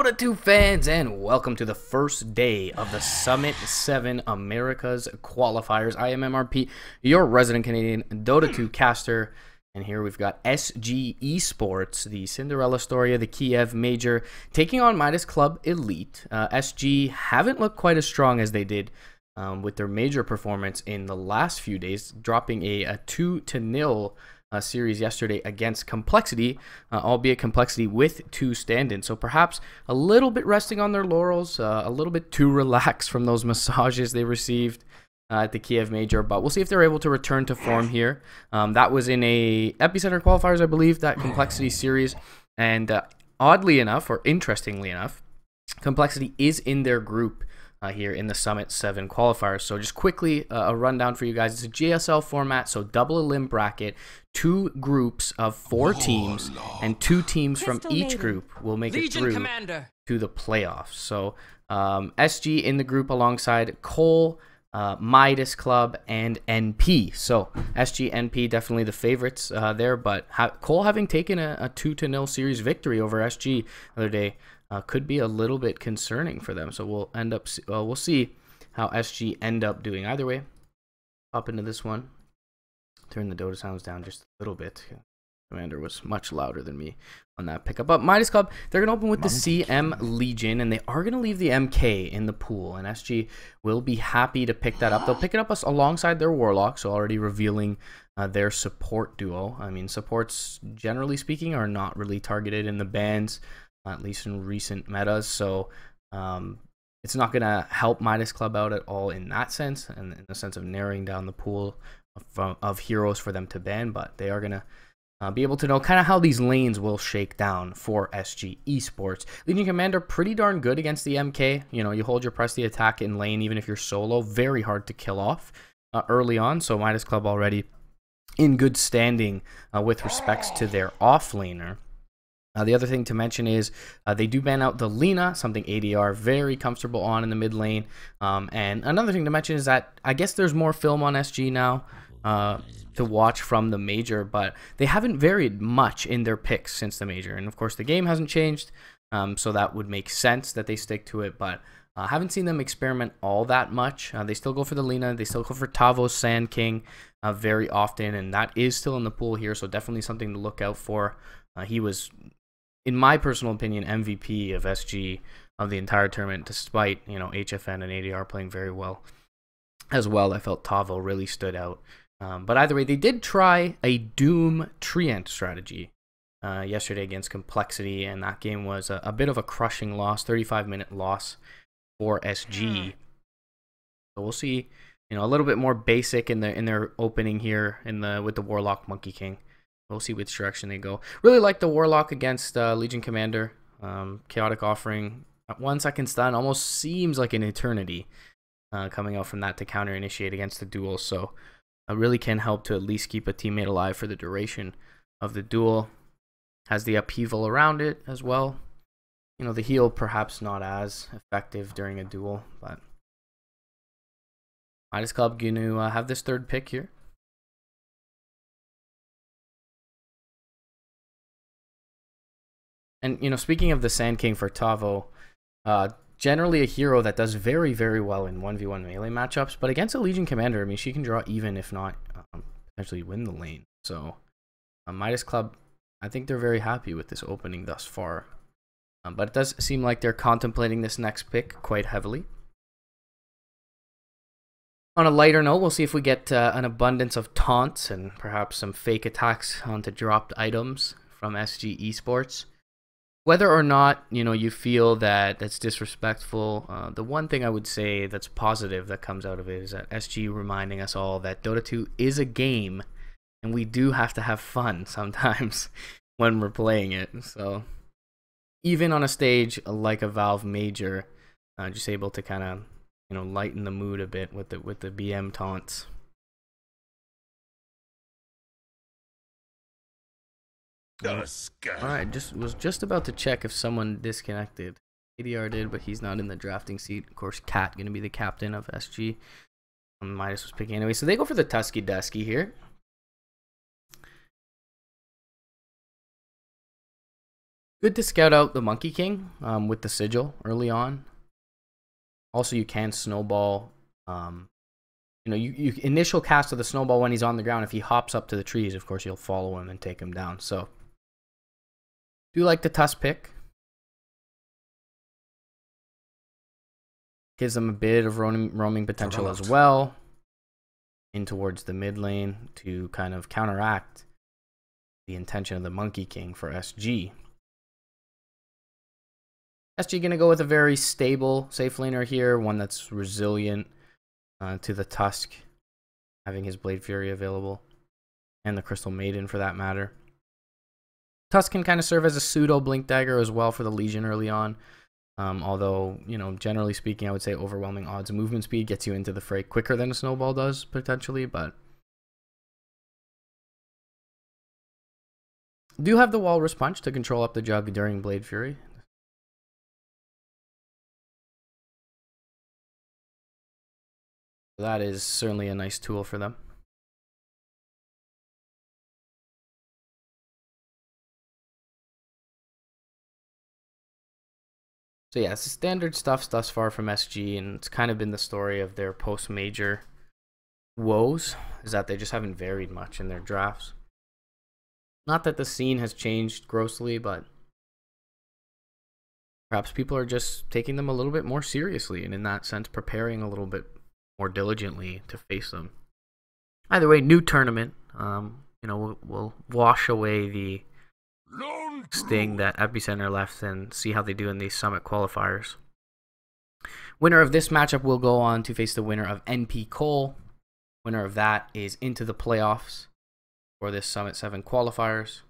Dota 2 fans, and welcome to the first day of the Summit 7 America's Qualifiers. I am MRP, your resident Canadian Dota 2 caster, and here we've got SG Esports, the Cinderella story of the Kiev Major, taking on Midas Club Elite. SG haven't looked quite as strong as they did with their major performance in the last few days, dropping a 2-0 series yesterday against Complexity, albeit Complexity with 2 stand-ins. So perhaps a little bit resting on their laurels, a little bit too relaxed from those massages they received at the Kiev Major. But we'll see if they're able to return to form here. That was in a Epicenter Qualifiers, I believe, that Complexity series. And oddly enough, or interestingly enough, Complexity is in their group here in the Summit 7 qualifiers. So just quickly a rundown for you guys. It's a JSL format, so double elim bracket, 2 groups of 4 teams, and 2 teams from each group will make it through to the playoffs. So SG in the group alongside Cole, Midas Club, and NP. So SG, NP definitely the favorites there, but Cole having taken a 2-0 series victory over SG the other day could be a little bit concerning for them. So we'll end up we'll see how SG end up doing. Either way, hop into this one. Turn the Dota sounds down just a little bit. Commander was much louder than me on that pickup. But Midas Club, they're going to open with the CM Legion, and they are going to leave the MK in the pool, and SG will be happy to pick that up. They'll pick it up alongside their Warlock, so already revealing their support duo. I mean, supports, generally speaking, are not really targeted in the bans, at least in recent metas, so it's not going to help Midas Club out at all in that sense, and in the sense of narrowing down the pool of heroes for them to ban, but they are going to be able to know kind of how these lanes will shake down for SG Esports. Legion Commander, pretty darn good against the MK. You know, you hold your press the attack in lane, even if you're solo, very hard to kill off early on, so Midas Club already in good standing with respects to their offlaner. The other thing to mention is they do ban out the Lina, something ADR very comfortable on in the mid lane. And another thing to mention is that I guess there's more film on SG now to watch from the Major, but they haven't varied much in their picks since the Major. And of course, the game hasn't changed, so that would make sense that they stick to it. But I haven't seen them experiment all that much. They still go for the Lina. They still go for Tavo's Sand King very often, and that is still in the pool here, so definitely something to look out for. He was, in my personal opinion, MVP of SG of the entire tournament, despite, you know, HFN and ADR playing very well as well. I felt Tavo really stood out. But either way, they did try a Doom Treant strategy yesterday against Complexity, and that game was a bit of a crushing loss, 35-minute loss for SG. So we'll see, you know, a little bit more basic in their opening here with the Warlock Monkey King. We'll see which direction they go. Really like the Warlock against Legion Commander. Chaotic Offering at 1 second stun almost seems like an eternity coming out from that to counter initiate against the duel. So really can help to at least keep a teammate alive for the duration of the duel. Has the upheaval around it as well. You know, the heal perhaps not as effective during a duel, but Midas Club going to have this 3rd pick here. And, you know, speaking of the Sand King for Tavo, generally a hero that does very, very well in 1v1 melee matchups, but against a Legion Commander, I mean, she can draw even, if not potentially win the lane. So Midas Club, I think they're very happy with this opening thus far. But it does seem like they're contemplating this next pick quite heavily. On a lighter note, we'll see if we get an abundance of taunts and perhaps some fake attacks onto dropped items from SG Esports. Whether or not, you know, you feel that that's disrespectful, the one thing I would say that's positive that comes out of it is that SG reminding us all that Dota 2 is a game, and we do have to have fun sometimes when we're playing it. So even on a stage like a Valve Major, just able to kind of, you know, lighten the mood a bit with the BM taunts. Alright, was just about to check if someone disconnected. ADR did, but he's not in the drafting seat. Of course, Cat going to be the captain of SG. Midas was picking anyway. So they go for the Tusky Dusky here. Good to scout out the Monkey King with the sigil early on. Also, you can snowball. You initial cast of the snowball when he's on the ground. If he hops up to the trees, of course, you'll follow him and take him down. So, do like the Tusk pick. Gives them a bit of roaming potential as well. In towards the mid lane to kind of counteract the intention of the Monkey King for SG. SG going to go with a very stable safe laner here, one that's resilient to the Tusk, having his Blade Fury available, and the Crystal Maiden for that matter. Tusk can kind of serve as a pseudo Blink Dagger as well for the Legion early on, although, generally speaking, I would say overwhelming odds movement speed gets you into the fray quicker than a Snowball does, potentially, but do have the Walrus Punch to control up the Jug during Blade Fury. That is certainly a nice tool for them. So yeah, it's standard stuff thus far from SG, and it's kind of been the story of their post-major woes, is that they just haven't varied much in their drafts. Not that the scene has changed grossly, but perhaps people are just taking them a little bit more seriously, and in that sense, preparing a little bit more diligently to face them. Either way, new tournament. We'll wash away the sting that Epicenter left and see how they do in these Summit qualifiers. Winner of this matchup will go on to face the winner of NP Cole. Winner of that is into the playoffs for this Summit 7 qualifiers.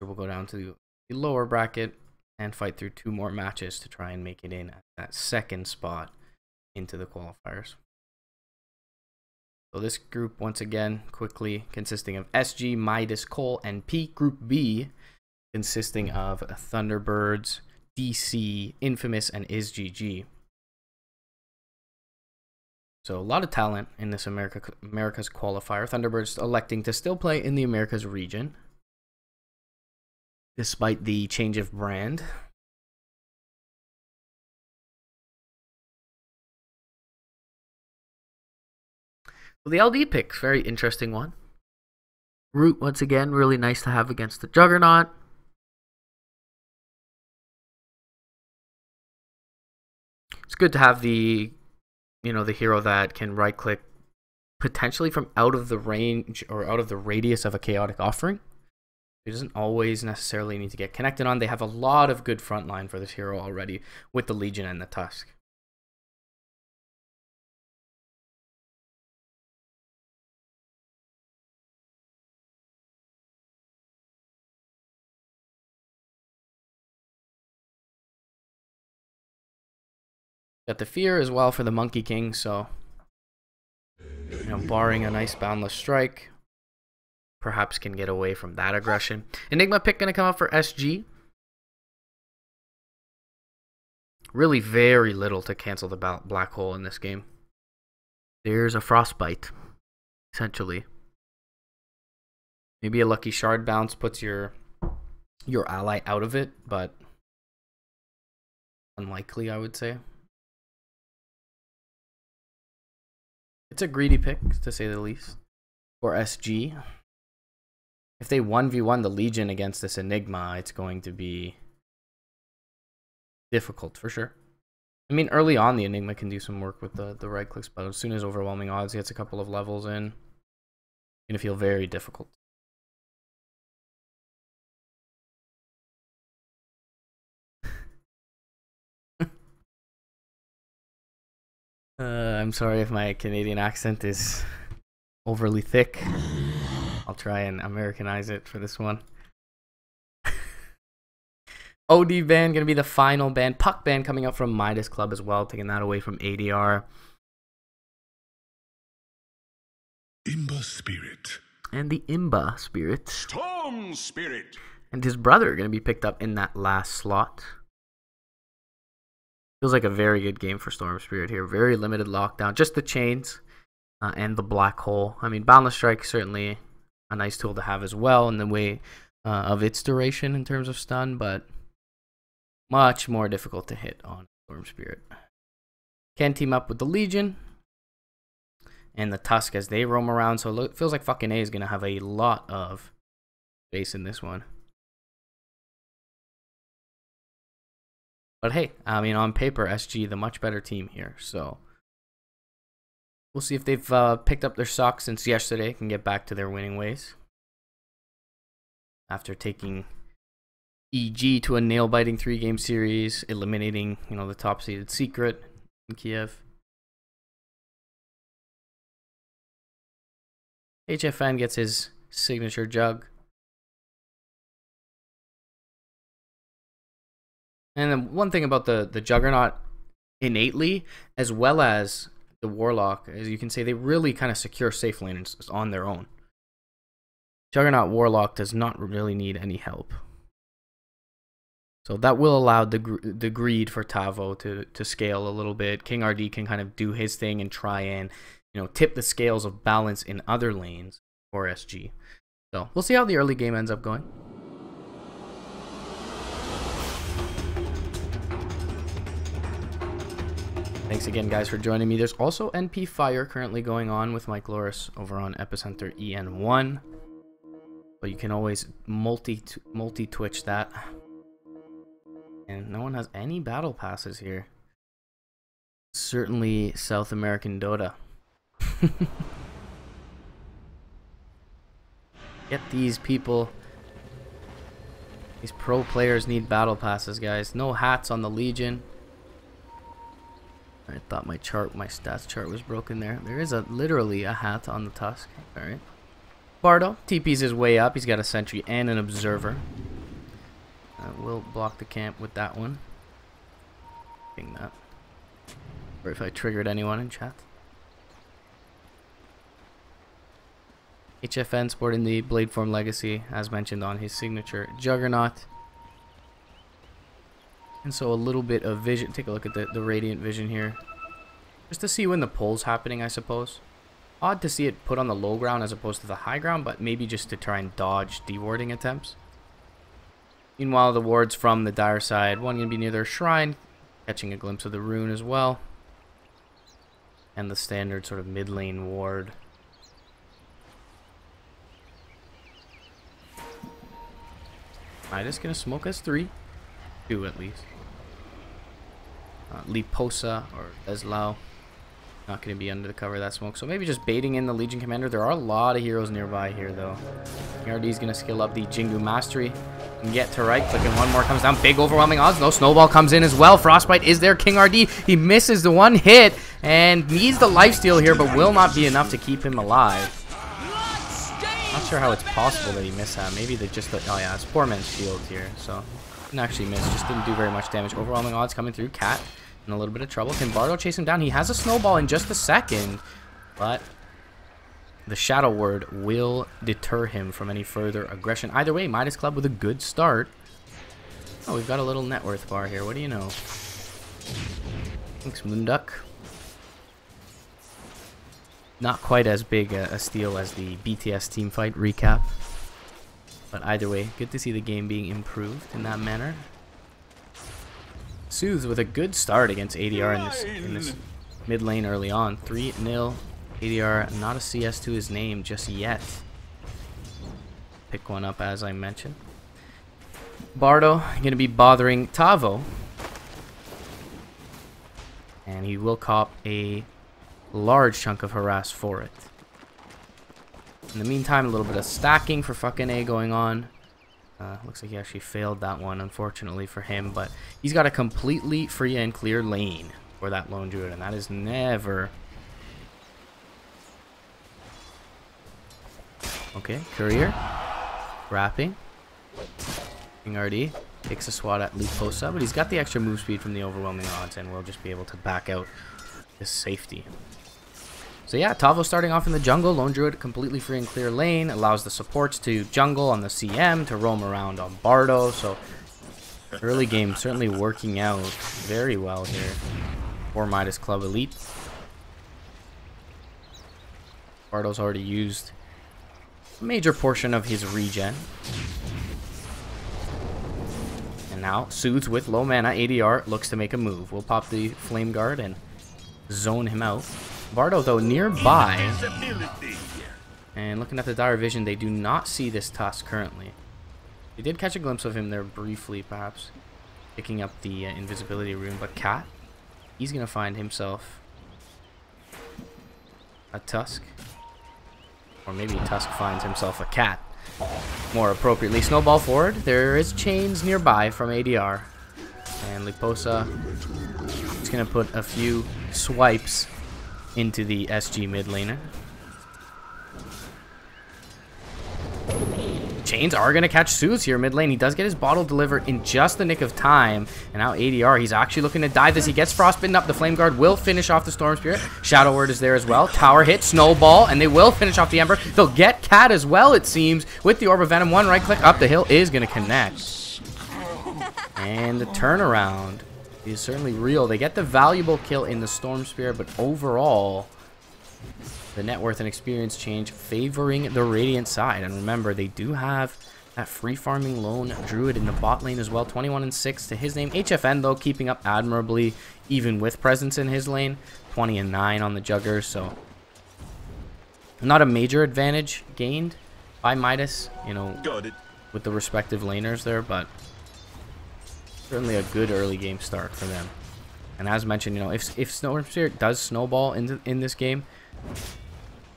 We'll go down to the lower bracket and fight through 2 more matches to try and make it in at that second spot into the qualifiers. So this group, once again, quickly consisting of SG, Midas, Cole, and P. Group B, consisting of Thunderbirds, DC, Infamous, and IsGG. So a lot of talent in this America's qualifier. Thunderbirds electing to still play in the Americas region, despite the change of brand. So the LD pick, very interesting one. Root, once again, really nice to have against the Juggernaut. It's good to have the hero that can right click potentially from out of the range or out of the radius of a chaotic offering. It doesn't always necessarily need to get connected on. They have a lot of good frontline for this hero already with the Legion and the Tusk. Got the Fear as well for the Monkey King, so barring a nice Boundless Strike, perhaps can get away from that aggression. Enigma pick gonna come up for SG. Really very little to cancel the Black Hole in this game. There's a Frostbite, essentially. Maybe a Lucky Shard bounce puts your ally out of it, but unlikely, I would say. It's a greedy pick, to say the least, for SG. If they 1v1 the Legion against this Enigma, it's going to be difficult, for sure. I mean, early on, the Enigma can do some work with the right clicks, but as soon as overwhelming odds gets a couple of levels in, it's going to feel very difficult. I'm sorry if my Canadian accent is overly thick. I'll try and Americanize it for this one. OD ban going to be the final ban. Puck ban coming up from Midas Club as well, taking that away from ADR. Imba Spirit. And the Imba Spirit. Storm Spirit. And his brother going to be picked up in that last slot. Feels like a very good game for Storm Spirit here. Very limited lockdown. Just the chains and the Black Hole. I mean, Boundless Strike certainly a nice tool to have as well. And the way of its duration in terms of stun, but much more difficult to hit on Storm Spirit. Can team up with the Legion and the Tusk as they roam around, so it feels like fucking A is going to have a lot of space in this one. But hey, I mean, on paper, SG, the much better team here, so we'll see if they've picked up their socks since yesterday, can get back to their winning ways. After taking EG to a nail-biting 3-game series, eliminating, the top-seeded Secret in Kiev. HFN gets his signature jug. And then one thing about the Juggernaut innately, as well as the Warlock, as you can say, they really kind of secure safe lanes on their own. Juggernaut Warlock does not really need any help. So that will allow the greed for Tavo to scale a little bit. King RD can kind of do his thing and try and, tip the scales of balance in other lanes for SG. So we'll see how the early game ends up going. Thanks again, guys, for joining me. There's also NP Fire currently going on with Mike Loris over on Epicenter EN1. But you can always multi-twitch that. And no one has any battle passes here. Certainly South American Dota. Get these people. These pro players need battle passes, guys. No hats on the Legion. I thought my stats chart was broken there. There is literally a hat on the Tusk. Alright. Bardo TP's his way up. He's got a sentry and an observer. We'll block the camp with that one. Ping that. Or if I triggered anyone in chat. HFN sporting the Bladeform Legacy, as mentioned on his signature Juggernaut. And so a little bit of vision. Take a look at the Radiant Vision here. Just to see when the pull's happening, I suppose. Odd to see it put on the low ground as opposed to the high ground, but maybe just to try and dodge dewarding attempts. Meanwhile, the wards from the Dire side, one going to be near their shrine, catching a glimpse of the rune as well. And the standard sort of mid lane ward. Midas going to smoke us 3. 2 at least. Liposa or Eslao not going to be under the cover of that smoke, so maybe just baiting in the Legion Commander. There are a lot of heroes nearby here though. RD is going to skill up the Jingu Mastery and get to right click, and one more comes down. Big overwhelming odds. No snowball comes in as well. Frostbite is there. King RD, he misses the one hit and needs the lifesteal here, but will not be enough to keep him alive. Not sure how it's possible that he missed that. Maybe they just, oh yeah, it's poor man's shield here, so didn't actually miss, just didn't do very much damage. Overwhelming odds coming through. Cat in a little bit of trouble. Can Bardo chase him down? He has a snowball in just a second, but the Shadow Word will deter him from any further aggression. Either way, Midas Club with a good start. Oh, we've got a little net worth bar here. What do you know? Thanks, Moonduck. Not quite as big a steal as the BTS teamfight recap. But either way, good to see the game being improved in that manner. Soothes with a good start against ADR in this mid lane early on. 3-0. ADR, not a CS to his name just yet. Pick one up as I mentioned. Bardo going to be bothering Tavo. And he will cop a large chunk of harass for it. In the meantime, a little bit of stacking for fucking A going on. Looks like he actually failed that one, unfortunately for him. But he's got a completely free and clear lane for that lone druid, and that is never... Okay, Courier. Wrapping. King RD takes a swat at Liposa, but he's got the extra move speed from the overwhelming odds and will just be able to back out his safety. So yeah, Tavo starting off in the jungle. Lone Druid completely free and clear lane. Allows the supports to jungle on the CM, to roam around on Bardo. So early game certainly working out very well here for Midas Club Elite. Bardo's already used a major portion of his regen. And now Soothes with low mana ADR looks to make a move. We'll pop the Flame Guard and zone him out. Bardo, though, nearby. And looking at the Dire Vision, they do not see this Tusk currently. They did catch a glimpse of him there briefly, perhaps, picking up the invisibility rune. But Cat, he's going to find himself a Tusk. Or maybe Tusk finds himself a Cat. More appropriately. Snowball forward. There is chains nearby from ADR. And Liposa is going to put a few swipes into the SG mid laner. Chains are going to catch Soothes here mid lane. He does get his bottle delivered in just the nick of time. And now ADR, he's actually looking to dive this. He gets frostbitten up. The Flame Guard will finish off the Storm Spirit. Shadow Word is there as well. Tower hit, Snowball, and they will finish off the Ember. They'll get Cat as well, it seems, with the Orb of Venom. One right click up the hill is going to connect. And the turnaround is certainly real. They get the valuable kill in the Storm Spirit, but overall, the net worth and experience change favoring the Radiant side. And remember, they do have that free farming lone Druid in the bot lane as well. 21 and 6 to his name. HFN, though, keeping up admirably, even with presence in his lane. 20 and 9 on the Juggers, so not a major advantage gained by Midas, you know, with the respective laners there, but certainly a good early game start for them. And as mentioned, you know, if Storm Spirit does snowball in this game,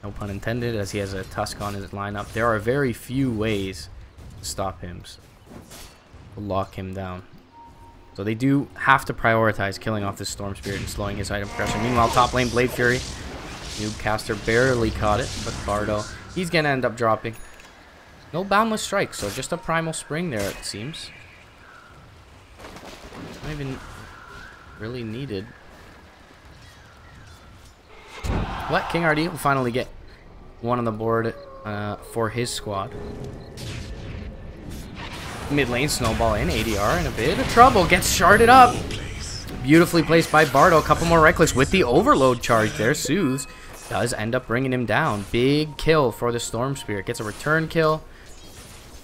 no pun intended, as he has a Tusk on his lineup, there are very few ways to stop him, to lock him down. So they do have to prioritize killing off this Storm Spirit and slowing his item progression. Meanwhile, top lane, Blade Fury. Noob caster barely caught it, but Bardo, he's going to end up dropping. No Boundless Strike, so just a Primal Spring there, it seems. Not even really needed. But King RD will finally get one on the board for his squad. Mid lane, Snowball in, ADR in a bit of trouble, gets sharded up. Beautifully placed by Bardo. A couple more right clicks with the overload charge there. Soothes does end up bringing him down. Big kill for the Storm Spirit. Gets a return kill.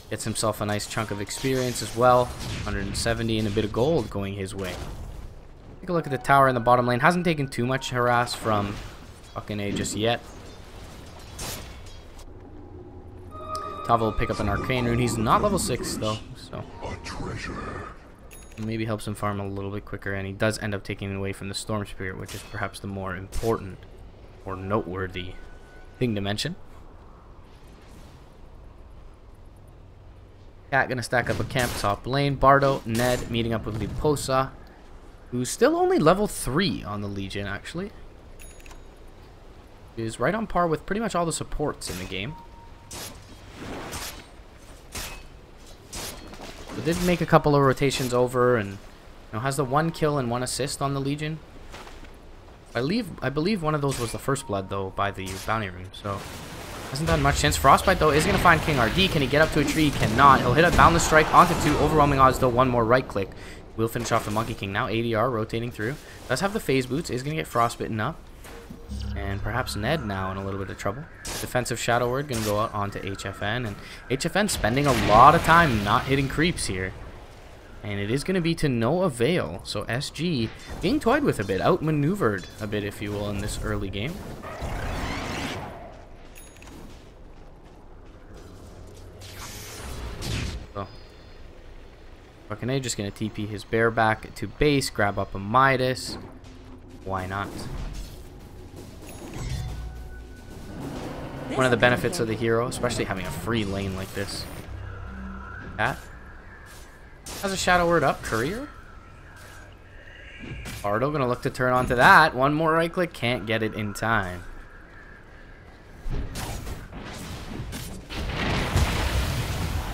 Gets himself a nice chunk of experience as well. 170 and a bit of gold going his way. Take a look at the tower in the bottom lane. Hasn't taken too much harass from fucking A just yet. Tava will pick up an Arcane Rune. He's not level 6 though, so maybe helps him farm a little bit quicker, and he does end up taking it away from the Storm Spirit, which is perhaps the more important or noteworthy thing to mention. Cat gonna stack up a camp top lane. Bardo, Ned meeting up with Liposa, who's still only level 3 on the Legion, actually. Is right on par with pretty much all the supports in the game. So did make a couple of rotations over, and has the 1 kill and 1 assist on the Legion. I believe one of those was the first blood though by the bounty rune, so hasn't done much since. Frostbite though is gonna find King RD. Can he get up to a tree? He cannot. He'll hit a Boundless Strike onto 2. Overwhelming odds though. 1 more right click will finish off the Monkey King. Now ADR rotating through. Does have the phase boots. Is gonna get frostbitten up. And perhaps Ned now in a little bit of trouble. Defensive Shadow Word going to go out onto HFN. And HFN spending a lot of time not hitting creeps here. And it is going to be to no avail. So SG being toyed with a bit. Outmaneuvered a bit, if you will, in this early game. So fucking A just going to TP his bear back to base. Grab up a Midas. Why not? One of the benefits of the hero, especially having a free lane like this. Cat has a Shadow Word up. Courier. Bardo gonna look to turn onto that. 1 more right click, can't get it in time.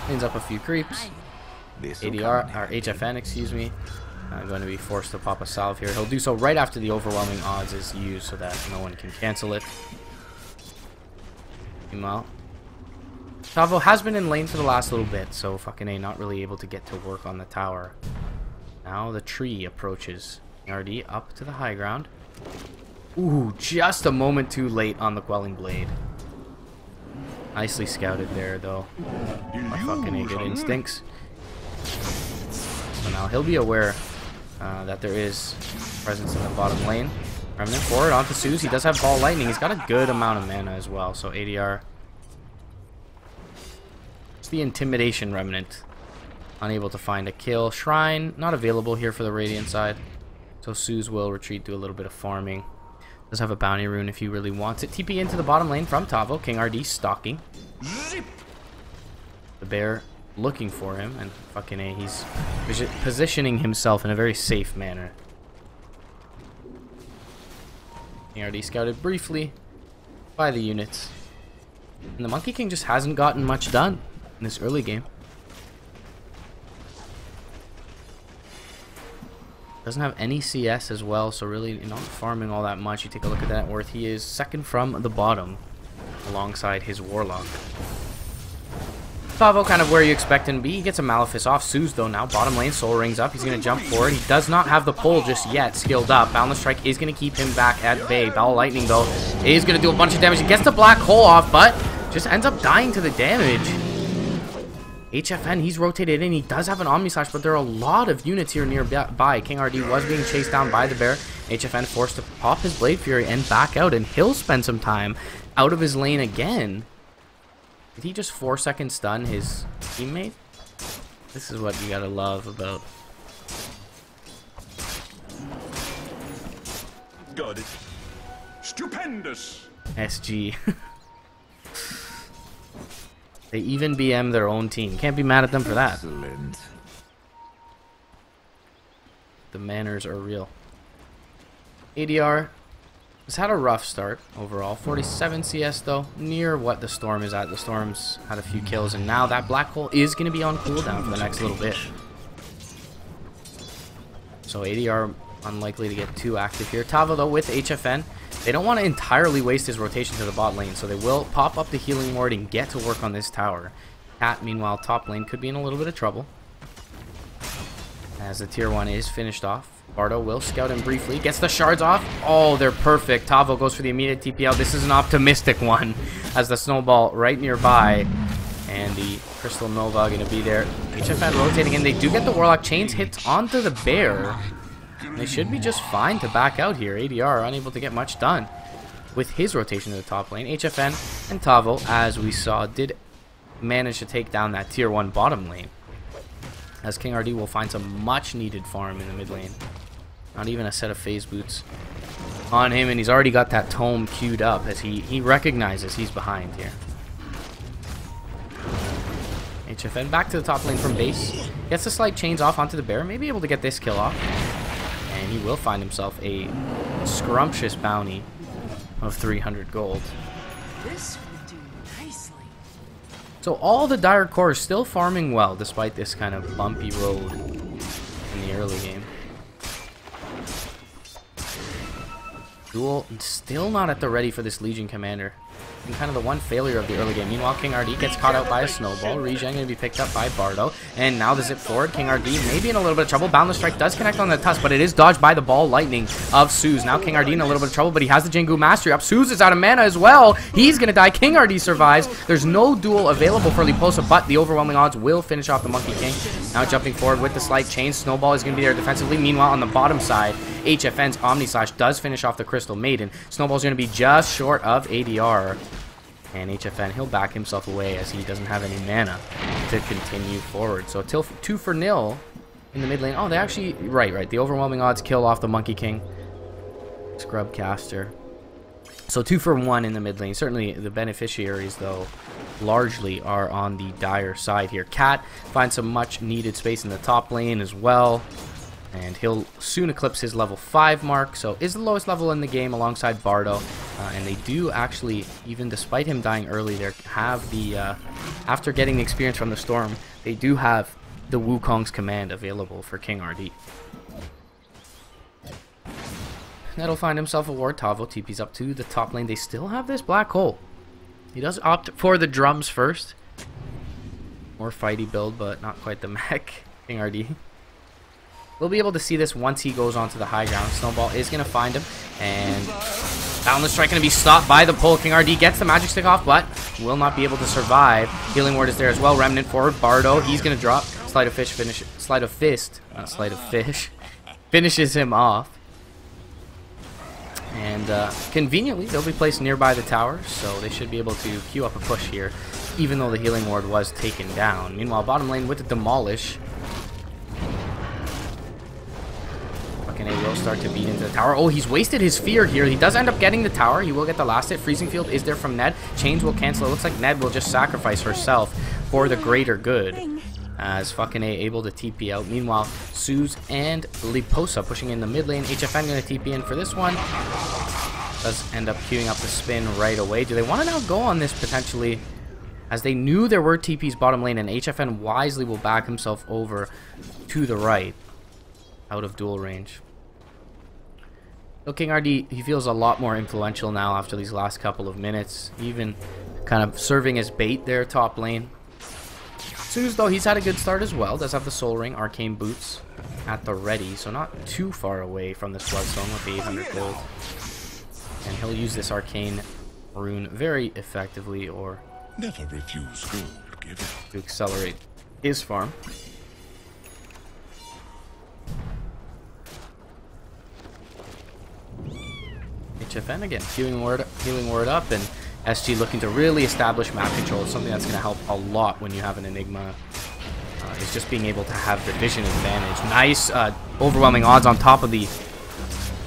Cleans up a few creeps. ADR, or HFN, excuse me. Going to be forced to pop a salve here. He'll do so right after the overwhelming odds is used so that no one can cancel it. Meanwhile, Tavo has been in lane for the last little bit, so fucking A not really able to get to work on the tower. Now the tree approaches. RD up to the high ground. Ooh, just a moment too late on the Quelling Blade. Nicely scouted there, though. My fucking A good instincts. So now he'll be aware that there is presence in the bottom lane. Remnant forward onto Suze. He does have Ball Lightning. He's got a good amount of mana as well. So ADR. It's the Intimidation Remnant. Unable to find a kill. Shrine not available here for the Radiant side. So Suze will retreat, do a little bit of farming. Does have a bounty rune if he really wants it. TP into the bottom lane from Tavo. King RD stalking. The bear looking for him, and fucking A, he's positioning himself in a very safe manner. King RD scouted briefly by the units. And the Monkey King just hasn't gotten much done in this early game. Doesn't have any CS as well, so really not farming all that much. You take a look at that net worth. He is second from the bottom alongside his Warlock. Tavo kind of where you expect him to be. He gets a Malefice off. Suze though now. Bottom lane, Soul Rings up. He's going to jump forward. He does not have the pull just yet skilled up. Boundless Strike is going to keep him back at bay. Ball Lightning though is going to do a bunch of damage. He gets the Black Hole off, but just ends up dying to the damage. HFN, he's rotated in. He does have an Omni Slash, but there are a lot of units here nearby. King RD was being chased down by the bear. HFN forced to pop his Blade Fury and back out, and he'll spend some time out of his lane again. Did he just 4-second stun his teammate? This is what you gotta love about. Got it. Stupendous. SG. They even BM their own team. Can't be mad at them for that. Excellent. The manners are real. ADR has had a rough start overall. 47 CS though, near what the Storm is at. The Storm's had a few kills, and now that Black Hole is going to be on cooldown for the next little bit. So ADR unlikely to get too active here. Tavo though with HFN. They don't want to entirely waste his rotation to the bot lane, so they will pop up the Healing Ward and get to work on this tower. Cat, meanwhile, top lane could be in a little bit of trouble, as the tier 1 is finished off. Bardo will scout him briefly, gets the shards off. Oh, they're perfect. Tavo goes for the immediate TP out. This is an optimistic one, as the snowball right nearby, and the Crystal Nova going to be there. HFN rotating in. They do get the Warlock. Chains hits onto the bear. They should be just fine to back out here. ADR unable to get much done with his rotation to the top lane. HFN and Tavo, as we saw, did manage to take down that tier 1 bottom lane, as King RD will find some much needed farm in the mid lane. Not even a set of phase boots on him, and he's already got that tome queued up as he recognizes he's behind here. HFN back to the top lane from base. Gets the slight chains off onto the bear. Maybe able to get this kill off. And he will find himself a scrumptious bounty of 300 gold. This will do nicely. So all the Dire Core is still farming well, despite this kind of bumpy road in the early game. Duel still not at the ready for this Legion Commander. And kind of the one failure of the early game. Meanwhile, King RD gets caught out by a snowball. Regen going to be picked up by Bardo. And now the zip forward. King RD maybe in a little bit of trouble. Boundless Strike does connect on the tusk, but it is dodged by the Ball Lightning of Suze. Now King RD in a little bit of trouble, but he has the Jingu Mastery up. Suze is out of mana as well. He's going to die. King RD survives. There's no duel available for Liposa, but the overwhelming odds will finish off the Monkey King. Now jumping forward with the slight chain. Snowball is going to be there defensively. Meanwhile, on the bottom side, HFN's Omni Slash does finish off the Crystal Maiden. Snowball's going to be just short of ADR. And HFN, he'll back himself away as he doesn't have any mana to continue forward. So 2-0 in the mid lane. Oh, they actually... Right. The overwhelming odds kill off the Monkey King. Scrub caster. So 2-for-1 in the mid lane. Certainly the beneficiaries, though, largely are on the Dire side here. Cat finds some much needed space in the top lane as well. And he'll soon eclipse his level 5 mark, so is the lowest level in the game alongside Bardo. And they do actually, even despite him dying early there, have the, after getting the experience from the Storm, they do have the Wukong's command available for King RD. That'll find himself a ward. Tavo TP's up to the top lane. They still have this Black Hole. He does opt for the drums first. More fighty build, but not quite the mech. King RD. We'll be able to see this once he goes onto the high ground. Snowball is going to find him. And Boundless Strike going to be stopped by the pull. King RD gets the magic stick off, but will not be able to survive. Healing Ward is there as well. Remnant forward. Bardo, he's going to drop. Sleight of fist, not sleight of fish, finishes him off. And conveniently, they'll be placed nearby the tower, so they should be able to queue up a push here, even though the healing ward was taken down. Meanwhile, bottom lane with the demolish. Fucking A will start to beat into the tower. Oh, he's wasted his fear here. He does end up getting the tower. He will get the last hit. Freezing field is there from Ned. Chains will cancel. It looks like Ned will just sacrifice herself for the greater good, as fucking A able to TP out. Meanwhile, Suze and Liposa pushing in the mid lane. HFN going to TP in for this one. Does end up queuing up the spin right away. Do they want to now go on this potentially, as they knew there were TPs bottom lane, and HFN wisely will back himself over to the right, out of duel range. So King RD, he feels a lot more influential now after these last couple of minutes, even kind of serving as bait there top lane. Suze, though, he's had a good start as well. Does have the Soul Ring, Arcane Boots at the ready, so not too far away from this Bloodstone with the 800 gold. And he'll use this Arcane Rune very effectively, or Never refuse gold given. to accelerate his farm. HFN again, healing word up, and SG looking to really establish map control. It's something that's going to help a lot when you have an Enigma. Is just being able to have the vision advantage. Nice overwhelming odds on top of the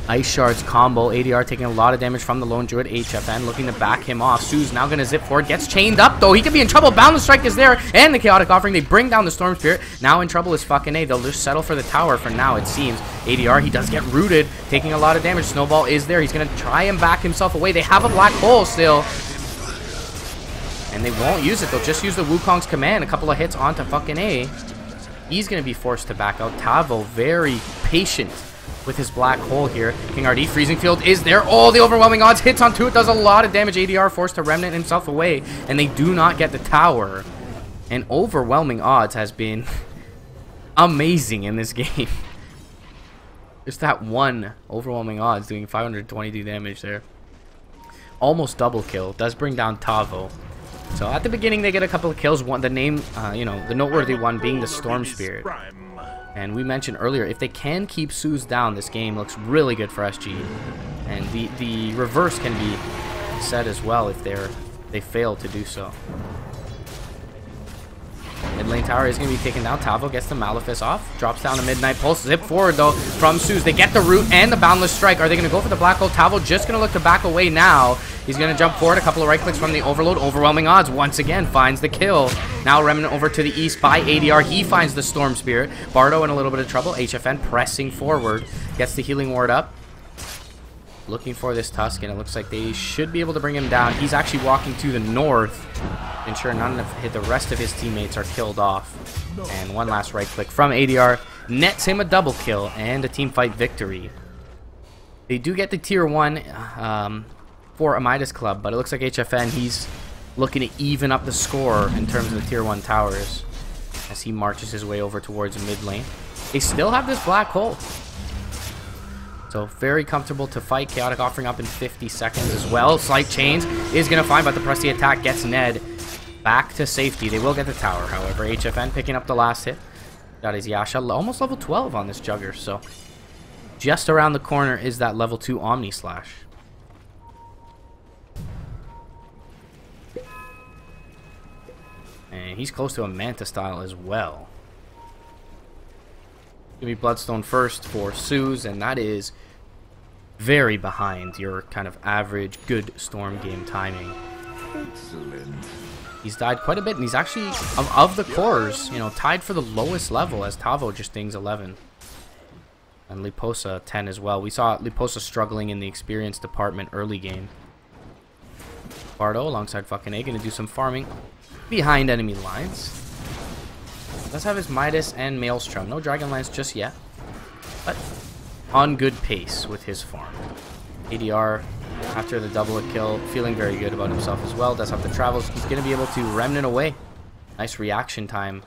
Ice Shards combo. ADR taking a lot of damage from the Lone Druid. HFN looking to back him off. Suze now going to zip forward. Gets chained up, though. He could be in trouble. Boundless Strike is there. And the Chaotic Offering. They bring down the Storm Spirit. Now in trouble is fucking A. They'll just settle for the tower for now, it seems. ADR, he does get rooted. Taking a lot of damage. Snowball is there. He's going to try and back himself away. They have a Black Hole still. And they won't use it. They'll just use the Wukong's command. A couple of hits onto fucking A. He's going to be forced to back out. Tavo, very patient with his Black Hole here. King RD, Freezing Field is there. Oh, the overwhelming odds hits onto it. Does a lot of damage. ADR forced to remnant himself away. And they do not get the tower. And overwhelming odds has been amazing in this game. Just that one overwhelming odds doing 522 damage there. Almost double kill. Does bring down Tavo. So at the beginning they get a couple of kills. One, the name, you know, the noteworthy one being the Storm Spirit. And we mentioned earlier, if they can keep Suze down, this game looks really good for SG. And the reverse can be said as well if they fail to do so. Mid lane tower is going to be taken down. Tavo gets the Malefice off. Drops down the Midnight Pulse. Zip forward, though, from Suze. They get the root and the Boundless Strike. Are they going to go for the Black Hole? Tavo just going to look to back away now. He's going to jump forward. A couple of right clicks from the Overload. Overwhelming odds once again finds the kill. Now Remnant over to the east by ADR. He finds the Storm Spirit. Bardo in a little bit of trouble. HFN pressing forward. Gets the healing ward up. Looking for this Tusk, and it looks like they should be able to bring him down. He's actually walking to the north, ensure none of the rest of his teammates are killed off. And one last right click from ADR nets him a double kill and a team fight victory. They do get the tier 1 for a Midas club, but it looks like HFN, he's looking to even up the score in terms of the tier 1 towers as he marches his way over towards mid lane. They still have this Black Hole. So very comfortable to fight. Chaotic Offering up in 50 seconds as well. Slight Chains is going to find, but the press the attack gets Ned back to safety. They will get the tower, however. HFN picking up the last hit. Got his Yasha, almost level 12 on this Jugger. So just around the corner is that level 2 Omni Slash. And he's close to a Manta style as well. Give me Bloodstone first for Suze, and that is very behind your kind of average good Storm game timing. Excellent. He's died quite a bit, and he's actually, of the cores, you know, tied for the lowest level, as Tavo just dings 11. And Liposa 10 as well. We saw Liposa struggling in the experience department early game. Bardo alongside fucking A, gonna do some farming behind enemy lines. Does have his Midas and Maelstrom. No Dragonlance just yet, but on good pace with his farm. ADR, after the double kill, feeling very good about himself as well. Does have the travels. He's going to be able to Remnant away. Nice reaction time.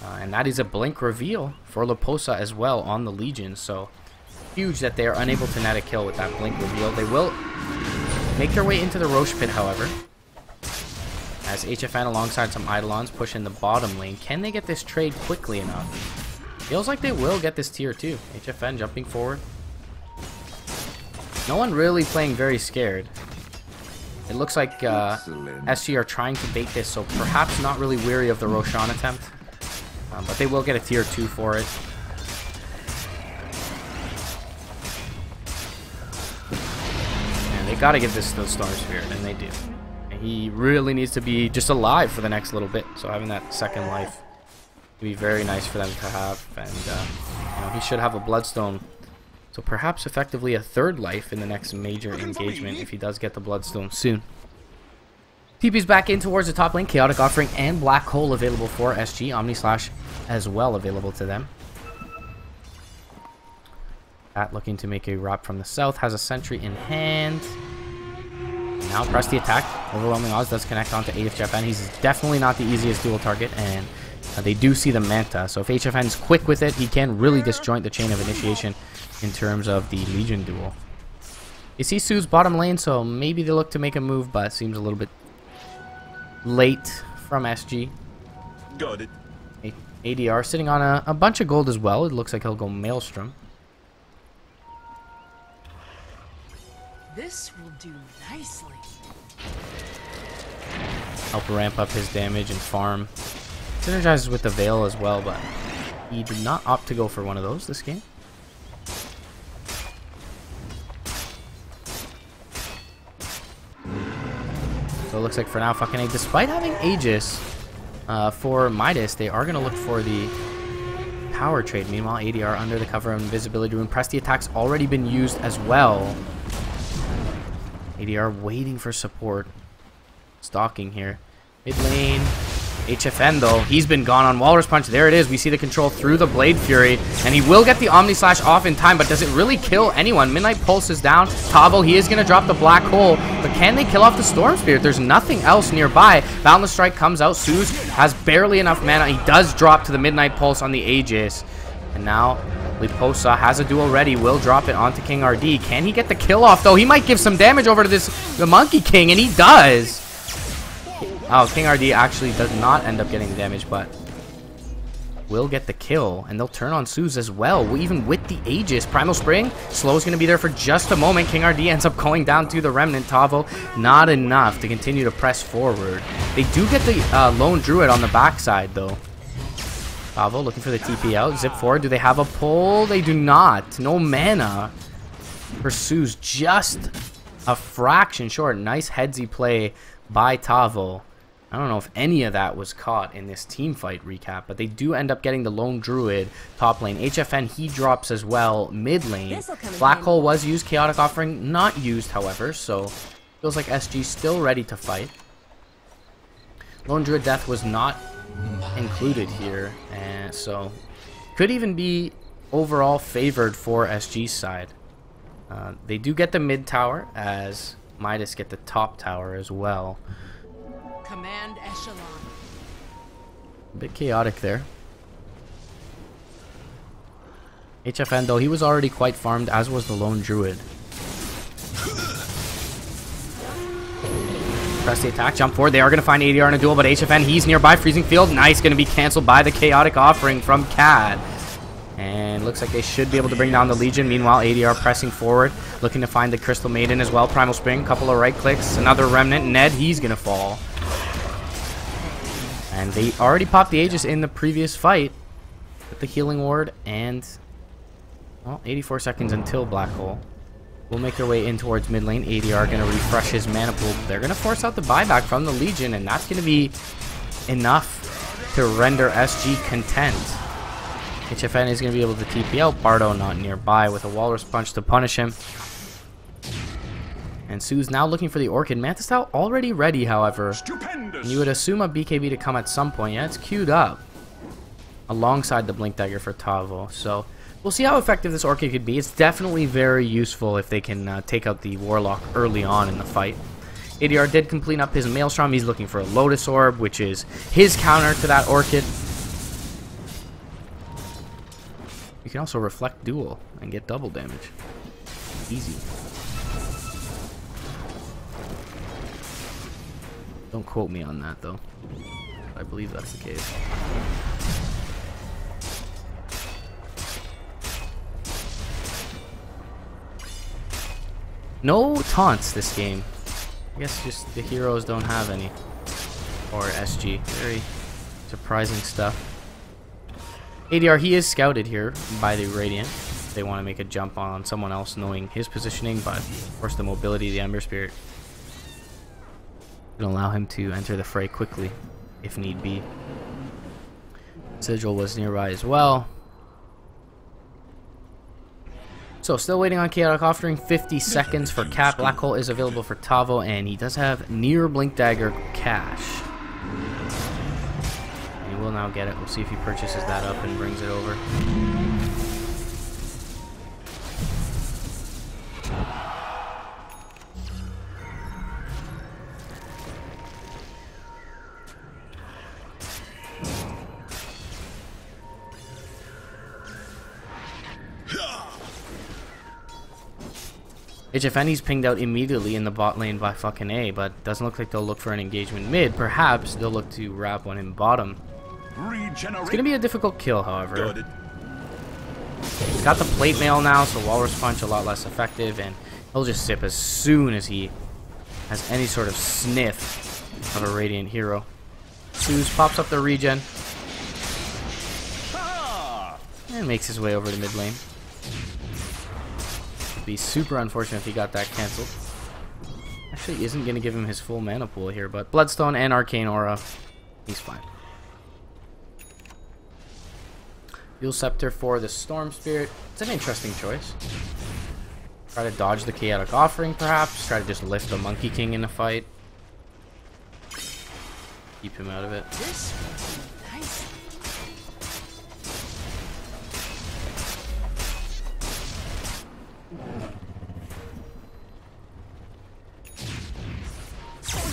And that is a blink reveal for Liposa as well on the Legion. So huge that they are unable to net a kill with that blink reveal. They will make their way into the Roche Pit, however, As HFN alongside some Eidolons push in the bottom lane. Can they get this trade quickly enough? Feels like they will get this tier 2. HFN jumping forward. No one really playing very scared. It looks like SG are trying to bait this, so perhaps not really weary of the Roshan attempt. But they will get a tier 2 for it. And they gotta get this to the Star Spirit, and they do. And he really needs to be just alive for the next little bit, so having that second life would be very nice for them to have. And you know, he should have a Bloodstone, so perhaps effectively a third life in the next major engagement if he does get the Bloodstone soon. TP's back in towards the top lane. Chaotic Offering and Black Hole available for SG. Omni Slash as well available to them. Cat looking to make a wrap from the south. Has a sentry in hand. Now press the attack. Overwhelming odds does connect onto HFN. He's definitely not the easiest dual target, and they do see the Manta. So if HFN is quick with it, he can really disjoint the chain of initiation in terms of the Legion duel. You see Sue's bottom lane, so maybe they look to make a move, but it seems a little bit late from SG. Got it. ADR sitting on a bunch of gold as well. It looks like he'll go Maelstrom. This will do nicely. Help ramp up his damage and farm. Synergizes with the Veil as well, but he did not opt to go for one of those this game. So it looks like for now, fucking A, despite having Aegis for Midas, they are going to look for the power trade. Meanwhile, ADR under the cover of Invisibility Rune. Press the attack's already been used as well. ADR waiting for support. Stalking here. Mid lane. HFN though, he's been gone on Walrus Punch. There it is. We see the control through the Blade Fury. And he will get the Omni Slash off in time, but does it really kill anyone? Midnight Pulse is down. Tavo, he is going to drop the Black Hole. But can they kill off the Storm Spirit? There's nothing else nearby. Boundless Strike comes out. Suze has barely enough mana. He does drop to the Midnight Pulse on the Aegis. And now Liposa has a duel ready. Will drop it onto King RD. Can he get the kill off though? He might give some damage over to the Monkey King, and he does. Oh, King RD actually does not end up getting the damage, but will get the kill, and they'll turn on Suze as well, even with the Aegis. Primal Spring, Slow's going to be there for just a moment. King RD ends up going down to the Remnant. Tavo, not enough to continue to press forward. They do get the Lone Druid on the backside, though. Tavo looking for the TP out. Zip forward. Do they have a pull? They do not. No mana. Pursues just a fraction short. Nice headsy play by Tavo. I don't know if any of that was caught in this team fight recap, but they do end up getting the Lone Druid top lane. HFN, he drops as well mid lane. Black Hole was used, Chaotic Offering not used, however, so feels like SG still ready to fight. Lone Druid death was not included here, and so could even be overall favored for SG's side. They do get the mid tower, as Midas get the top tower as well. Command echelon. A bit chaotic there. HFN though, he was already quite farmed, as was the Lone Druid. Press the attack, jump forward. They are going to find ADR in a duel, but HFN, he's nearby. Freezing Field, nice, going to be cancelled by the Chaotic Offering from CAD. And looks like they should be able to bring down the Legion. Meanwhile, ADR pressing forward, looking to find the Crystal Maiden as well. Primal Spring, couple of right clicks, another Remnant. Ned, he's going to fall. And they already popped the Aegis in the previous fight with the Healing Ward, and well, 84 seconds until Black Hole. We'll make their way in towards mid lane. ADR going to refresh his mana pool. They're going to force out the buyback from the Legion, and that's going to be enough to render SG content. HFN is going to be able to TP out. Bardo not nearby with a Walrus Punch to punish him. And Sue's now looking for the Orchid. Mantis Style already ready, however. And you would assume a BKB to come at some point. Yeah, it's queued up alongside the Blink Dagger for Tavo. So we'll see how effective this Orchid could be. It's definitely very useful if they can take out the Warlock early on in the fight. ADR did complete up his Maelstrom. He's looking for a Lotus Orb, which is his counter to that Orchid. You can also Reflect Duel and get double damage. Easy. Don't quote me on that, though. I believe that's the case. No taunts this game. I guess just the heroes don't have any. Or SG. Very surprising stuff. ADR, he is scouted here by the Radiant. They want to make a jump on someone else knowing his positioning, but of course the mobility of the Ember Spirit can allow him to enter the fray quickly if need be. Sigil was nearby as well. So still waiting on Chaotic Offering. 50 seconds for Cap. Black Hole is available for Tavo, and he does have near Blink Dagger cash. He will now get it. We'll see if he purchases that up and brings it over. HFN, he's pinged out immediately in the bot lane by fucking A, but doesn't look like they'll look for an engagement mid. Perhaps they'll look to wrap one in bottom. It's going to be a difficult kill, however. He's got the plate mail now, so Walrus Punch a lot less effective, and he'll just sip as soon as he has any sort of sniff of a Radiant hero. Suze pops up the regen and makes his way over to mid lane. It'd be super unfortunate if he got that cancelled. Actually isn't going to give him his full mana pool here, but Bloodstone and Arcane Aura, he's fine. Fuel Scepter for the Storm Spirit. It's an interesting choice. Try to dodge the Chaotic Offering, perhaps. Try to just lift the Monkey King in the fight. Keep him out of it. This nice.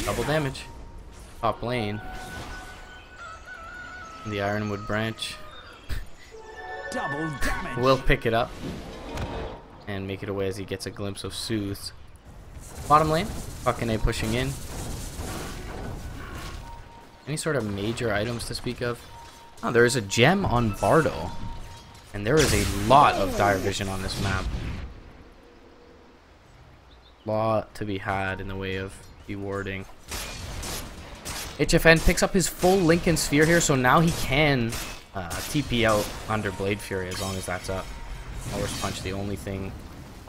Double damage. Top lane. The Ironwood Branch. Double damage. Will pick it up and make it away as he gets a glimpse of Soothe. Bottom lane, fucking A pushing in. Any sort of major items to speak of? Oh, there is a gem on Bardo, and there is a lot of dire vision on this map. Lot to be had in the way of dewarding. HFN picks up his full Lincoln Sphere here, so now he can TP out under Blade Fury as long as that's up. Walrus Punch, the only thing.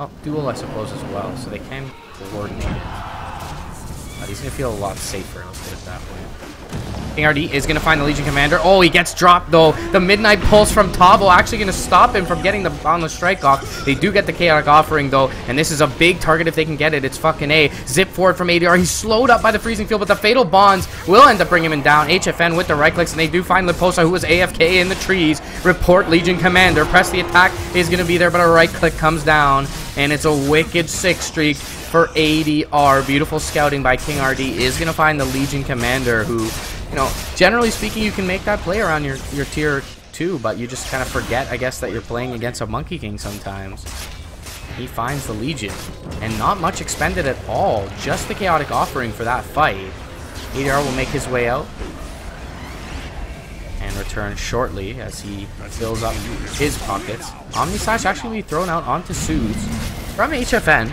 Oh, Duel, I suppose, as well, so they can coordinate it. But he's going to feel a lot safer, let's put it that way. King RD is going to find the Legion Commander. Oh, he gets dropped, though. The Midnight Pulse from Tavo actually going to stop him from getting the Boundless Strike off. They do get the Chaotic Offering, though, and this is a big target if they can get it. It's fucking A. Zip forward from ADR. He's slowed up by the Freezing Field, but the Fatal Bonds will end up bringing him down. HFN with the right clicks, and they do find Liposa, who was AFK in the trees. Report Legion Commander. Press the attack is going to be there, but a right click comes down, and it's a wicked 6 streak for ADR. Beautiful scouting by King RD is going to find the Legion Commander, who, you know, generally speaking, you can make that play around your tier 2, but you just kind of forget, I guess, that you're playing against a Monkey King sometimes. He finds the Legion, and not much expended at all, just the Chaotic Offering for that fight. ADR will make his way out and return shortly as he fills up his pockets. Omni Slash actually be thrown out onto Soothe from HFN.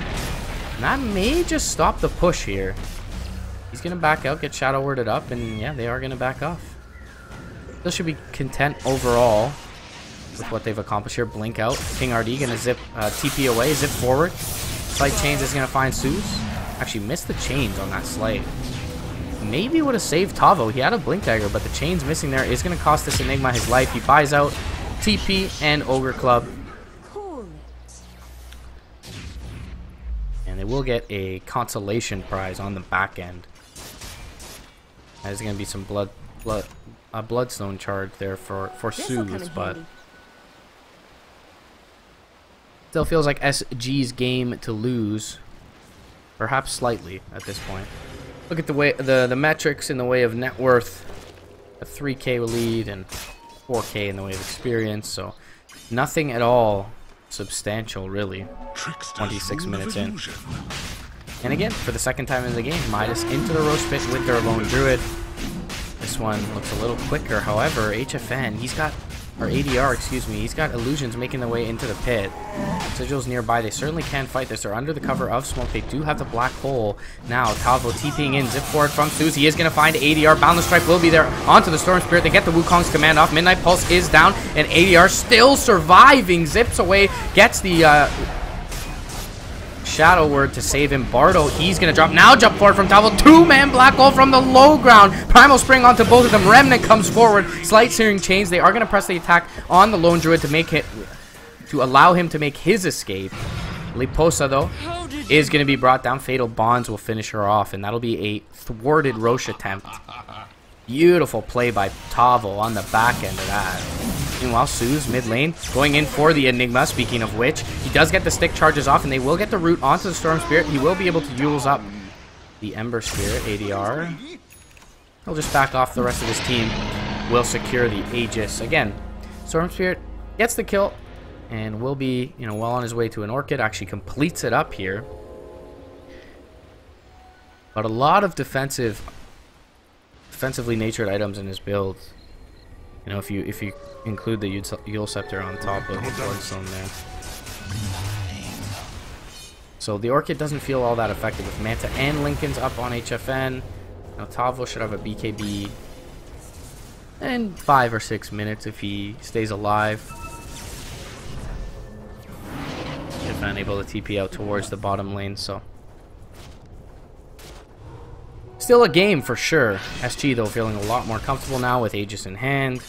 And that may just stop the push here. He's going to back out, get Shadow Worded up, and yeah, they are going to back off. Still should be content overall with what they've accomplished here. Blink out. King RD going to zip TP away, zip forward. Slight Chains is going to find Soothe. Actually missed the chains on that Slight. Maybe would have saved Tavo. He had a Blink Dagger, but the chains missing there is going to cost this Enigma his life. He buys out TP and Ogre Club. And they will get a consolation prize on the back end. There's going to be some bloodstone charge there for Soothe, but still feels like SG's game to lose, perhaps slightly at this point. Look at the way the metrics in the way of net worth, a 3K lead and 4K in the way of experience, so nothing at all substantial, really. 26 minutes in. And again, for the second time in the game, Midas into the roast pit with their lone druid. This one looks a little quicker. However, HFN, he's got, or ADR, excuse me, he's got illusions making their way into the pit. Sigils nearby, they certainly can fight this. They're under the cover of smoke. They do have the black hole. Now, Tavo TPing in, zip forward from Suze. He is going to find ADR. Boundless Strike will be there onto the Storm Spirit. They get the Wukong's command off. Midnight Pulse is down, and ADR still surviving. Zips away, gets the Shadow Word to save him. Bardo, he's going to drop. Now jump forward from Tavo. Two-man black hole from the low ground. Primal Spring onto both of them. Remnant comes forward. Slight Searing Chains. They are going to press the attack on the lone druid to make it, to allow him to make his escape. Liposa, though, is going to be brought down. Fatal Bonds will finish her off, and that'll be a thwarted Roche attempt. Beautiful play by Tavo on the back end of that. Meanwhile, Suze, mid lane, going in for the Enigma, speaking of which. He does get the stick charges off, and they will get the root onto the Storm Spirit. He will be able to use up the Ember Spirit, ADR. He'll just back off. The rest of his team will secure the Aegis. Again, Storm Spirit gets the kill, and will be, well on his way to an Orchid. Actually completes it up here. But a lot of defensively natured items in his build. If you include the Yule Scepter on top of the Swordstone there. So the Orchid doesn't feel all that effective with Manta and Lincoln's up on HFN. Now Tavo should have a BKB in 5 or 6 minutes if he stays alive. HFN able to TP out towards the bottom lane, so still a game for sure. SG, though, feeling a lot more comfortable now with Aegis in hand.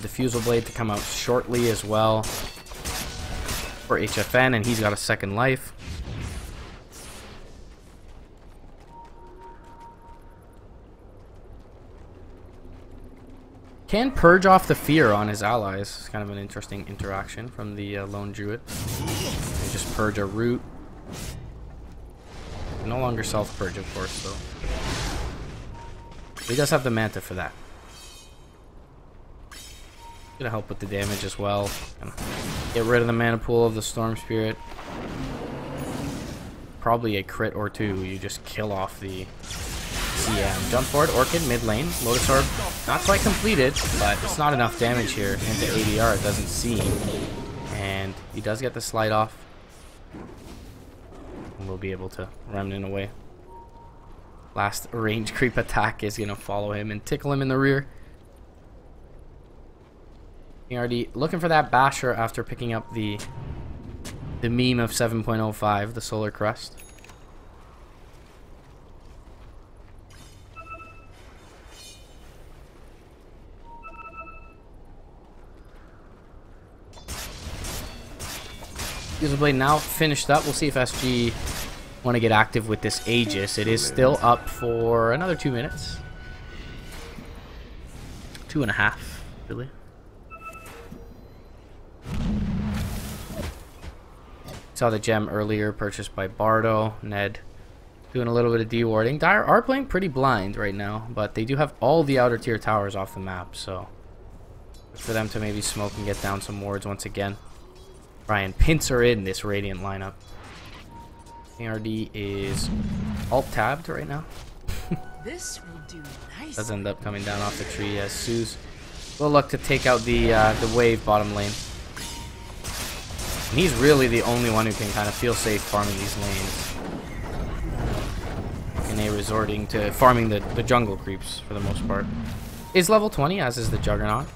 Diffusal Blade to come out shortly as well for HFN, and he's got a second life. Can purge off the fear on his allies. It's kind of an interesting interaction from the lone druid. They just purge a root. No longer self-purge, of course, though. He does have the Manta for that. Gonna help with the damage as well. Get rid of the mana pool of the Storm Spirit. Probably a crit or two. You just kill off the CM. Jump forward, Orchid, mid lane. Lotus Orb, not quite completed, but it's not enough damage here into ADR, it doesn't seem. And he does get the slide off. And we'll be able to remnant away. Last range creep attack is going to follow him and tickle him in the rear. Already looking for that basher after picking up the meme of 7.05, the Solar Crest. User Blade now finished up. We'll see if SG want to get active with this Aegis. It is still up for another 2 minutes. 2.5, really. Saw the gem earlier, purchased by Bardo. Ned doing a little bit of dewarding. Dire are playing pretty blind right now, but they do have all the outer tier towers off the map, so for them to maybe smoke and get down some wards once again. Try and pincer in this Radiant lineup. ARD is alt-tabbed right now. This will do nice. Does end up coming down off the tree as Suze will look to take out the wave bottom lane. And he's really the only one who can kind of feel safe farming these lanes. And they resorting to farming the jungle creeps for the most part. Is level 20, as is the Juggernaut.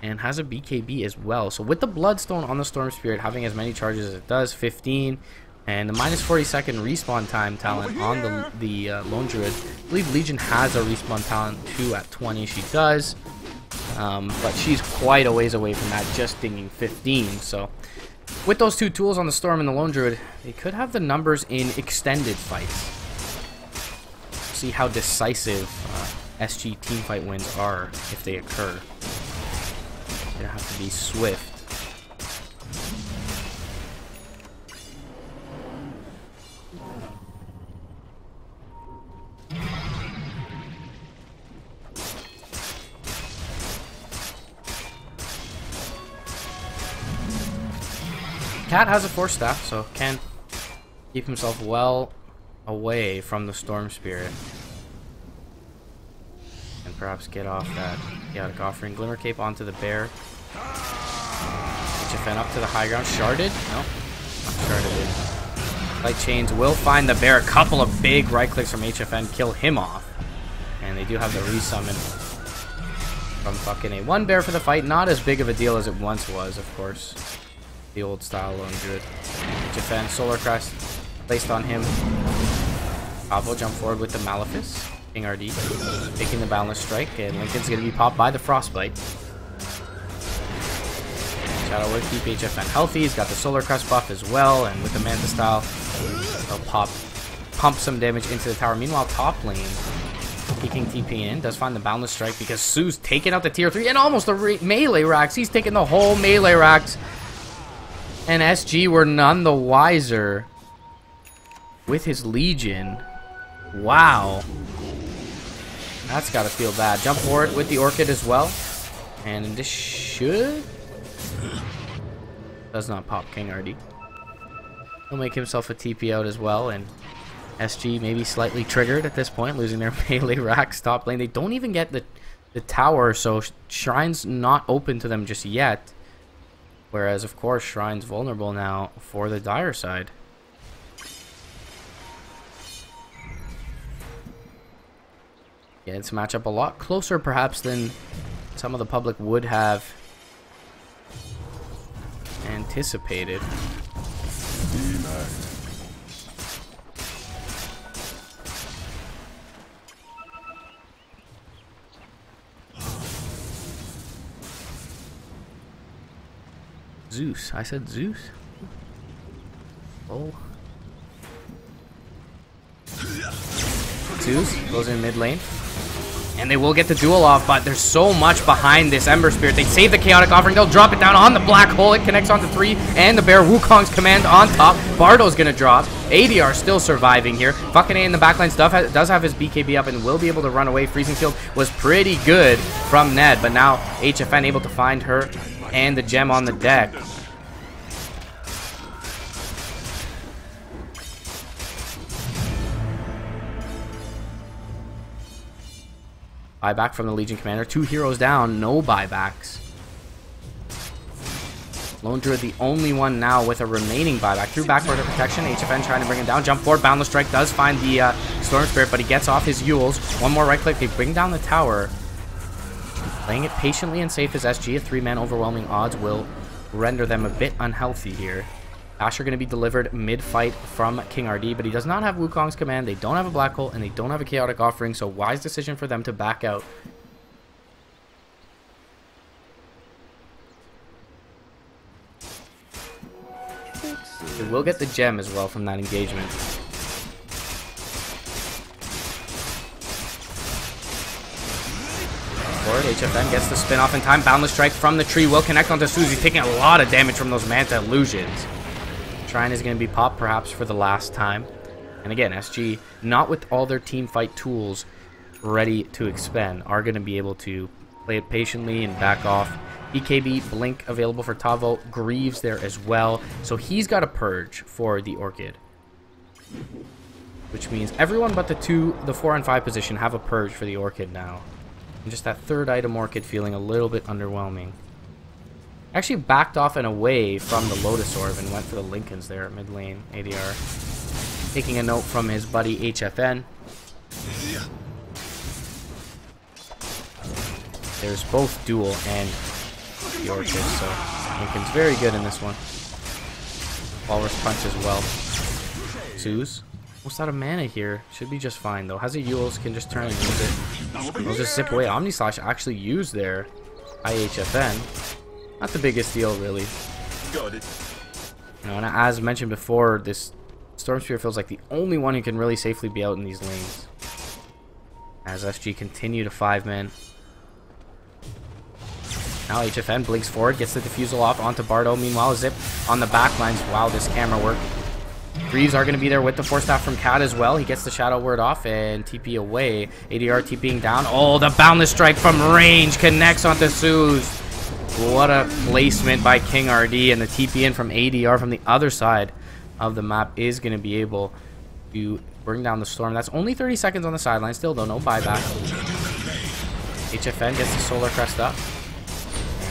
And has a BKB as well. So with the Bloodstone on the Storm Spirit having as many charges as it does, 15, and the minus 40-second respawn time talent on the Lone Druid. I believe Legion has a respawn talent too at 20. She does. But she's quite a ways away from that, just dinging 15. So with those two tools on the Storm and the Lone Druid, they could have the numbers in extended fights. See how decisive SG teamfight wins are if they occur. They have to be swift. Cat has a 4 staff, so can Keep himself well away from the Storm Spirit. And perhaps get off that chaotic offering. Glimmer Cape onto the bear. HFN up to the high ground. Sharded? No. Not sharded in. Light Chains will find the bear. A couple of big right clicks from HFN. Kill him off. And they do have the resummon from fucking a one bear for the fight. Not as big of a deal as it once was, of course. The old style lone druid. HFN, Solar Crest placed on him. Bravo jump forward with the Malefice. King RD taking the Boundless Strike, and Lincoln's going to be popped by the Frostbite. Shadow Word keep HFN healthy. He's got the Solar Crest buff as well, and with the Manta Style, they'll pump some damage into the tower. Meanwhile, top lane, peeking TP in, does find the Boundless Strike because Sue's taking out the tier 3 and almost the melee racks. He's taking the whole melee racks, and SG were none the wiser with his Legion. Wow. That's got to feel bad. Jump forward with the Orchid as well. And this should... does not pop King RD. He'll make himself a TP out as well. And SG maybe slightly triggered at this point, losing their melee racks top lane. They don't even get the tower, so Shrine's not open to them just yet. Whereas, of course, Shrine's vulnerable now for the Dire side. Yeah, it's a matchup a lot closer, perhaps, than some of the public would have anticipated. Zeus. I said Zeus? Oh. Zeus goes in mid lane. And they will get the duel off, but there's so much behind this Ember Spirit. They save the Chaotic Offering. They'll drop it down on the Black Hole. It connects onto 3, and the Bear. Wukong's command on top. Bardo's going to drop. ADR still surviving here. Fucking A in the backline stuff does have his BKB up and will be able to run away. Freezing Field was pretty good from Ned, but now HFN able to find her and the gem on the deck. Buyback from the Legion Commander. 2 heroes down, no buybacks. Lone Druid the only one now with a remaining buyback. Through backward protection, HFN trying to bring him down. Jump forward, Boundless Strike does find the Storm Spirit, but he gets off his Yules. One more right click, they bring down the tower. Playing it patiently and safe as SG. A 3-man overwhelming odds will render them a bit unhealthy here. Asher going to be delivered mid-fight from King RD, but he does not have Wukong's command. They don't have a Black Hole, and they don't have a Chaotic Offering, so wise decision for them to back out. They will get the gem as well from that engagement. Forward, HFN gets the spin off in time. Boundless Strike from the tree will connect onto Susie, taking a lot of damage from those Manta Illusions. Shrine is going to be popped perhaps for the last time. And again, SG, not with all their team fight tools ready to expend, are going to be able to play it patiently and back off. BKB, Blink available for Tavo. Greaves there as well. So he's got a purge for the Orchid. Which means everyone but the 4 and 5 position have a purge for the Orchid now. And just that third item Orchid feeling a little bit underwhelming. Actually backed off and away from the Lotus Orb and went for the Lincolns there at mid lane. ADR taking a note from his buddy HFN. There's both Duel and the Orchid, so Lincoln's very good in this one. Walrus Punch as well. Zeus, almost out of mana here. Should be just fine though. Has a Yules, can just turn and use it. We'll just zip away. Omni Slash actually used there by HFN. Not the biggest deal, really. Got it. You know, and as mentioned before, this Storm Spear feels like the only one who can really safely be out in these lanes. As SG continue to 5-man. Now HFN blinks forward, gets the Diffusal off onto Bardo. Meanwhile, Zip on the backlines. Wow, this camera work. Greaves are going to be there with the Force Staff from Cat as well. He gets the Shadow Word off and TP away. ADR TPing down. Oh, the Boundless Strike from range connects onto Suze. What a placement by King RD, and the TP in from ADR from the other side of the map is going to be able to bring down the Storm. That's only 30 seconds on the sideline. Still, though, no buyback. HFN gets the Solar Crest up.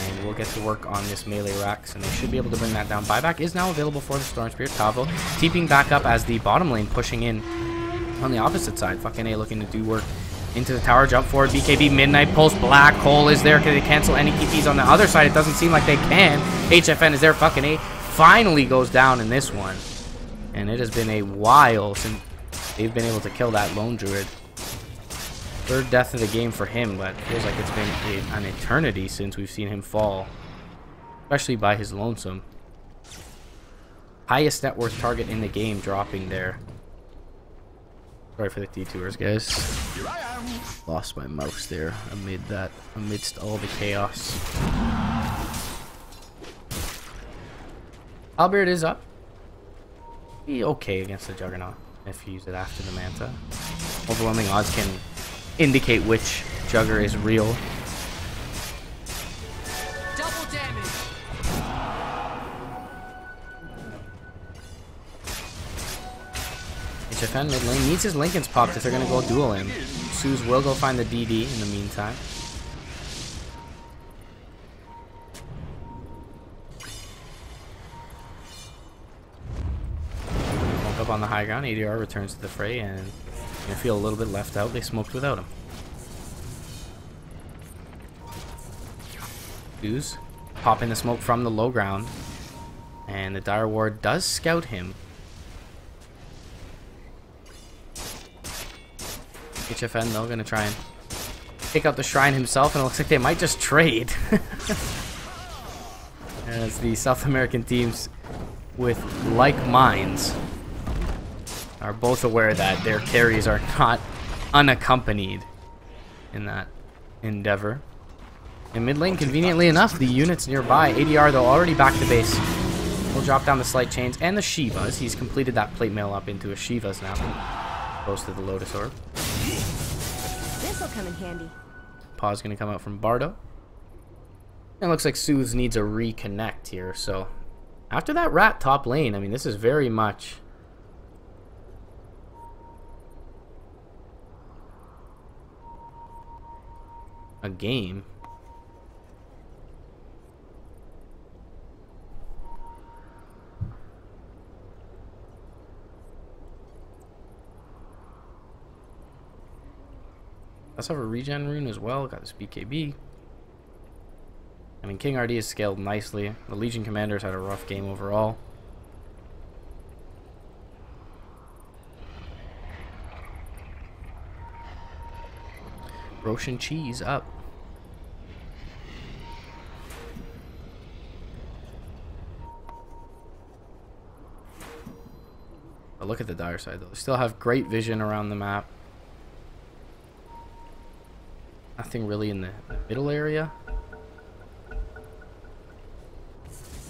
And we'll get to work on this melee Rax, and they should be able to bring that down. Buyback is now available for the Storm Spirit. Tavo keeping back up as the bottom lane pushing in on the opposite side. Fucking A looking to do work into the tower. Jump forward. BKB Midnight Pulse. Black Hole is there. Can they cancel any TPs on the other side? It doesn't seem like they can. HFN is there. Fucking A finally goes down in this one. And it has been a while since they've been able to kill that Lone Druid. Third death of the game for him, but it feels like it's been an eternity since we've seen him fall. Especially by his lonesome. Highest net worth target in the game dropping there. Sorry for the detours, guys. Lost my mouse there amidst all the chaos. Albert is up. Be okay against the Juggernaut if you use it after the Manta. Overwhelming odds can indicate which Jugger is real. Double damage. HFN mid lane needs his Linken's popped if they're gonna go duel him. Suze will go find the DD in the meantime. Up on the high ground, ADR returns to the fray, and I feel a little bit left out. They smoked without him. Suze popping the smoke from the low ground, and the Dire Ward does scout him. HFN though gonna try and pick up the shrine himself, and it looks like they might just trade. As the South American teams with like minds are both aware that their carries are not unaccompanied in that endeavor. In mid lane, conveniently enough, the units nearby. ADR, though, already back to base. We'll drop down the Slight Chains and the Shivas. He's completed that plate mail up into a Shivas now. Close to the Lotus Orb. This'll come in handy. Paw's going to come out from Bardo. And it looks like Suze needs a reconnect here. So, after that rat top lane, I mean, this is very much a game. Let's have a regen rune as well. Got this BKB. I mean, King RD is scaled nicely. The Legion Commanders had a rough game overall. Roshan Cheese up. But look at the dire side though. They still have great vision around the map. Nothing really in the middle area.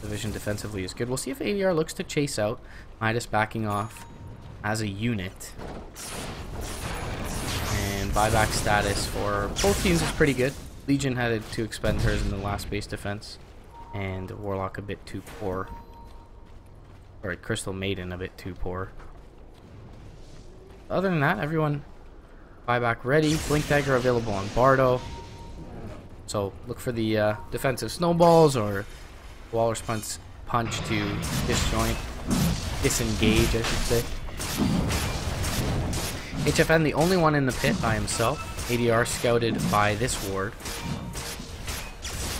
The vision defensively is good. We'll see if ADR looks to chase out. Midas backing off as a unit. And buyback status for both teams is pretty good. Legion had to expend hers in the last base defense. And Warlock a bit too poor. Or Crystal Maiden a bit too poor. Other than that, everyone buyback ready. Blink Dagger available on Bardo. So look for the defensive snowballs or Walrus punch to disengage, I should say. HFN the only one in the pit by himself. ADR scouted by this ward.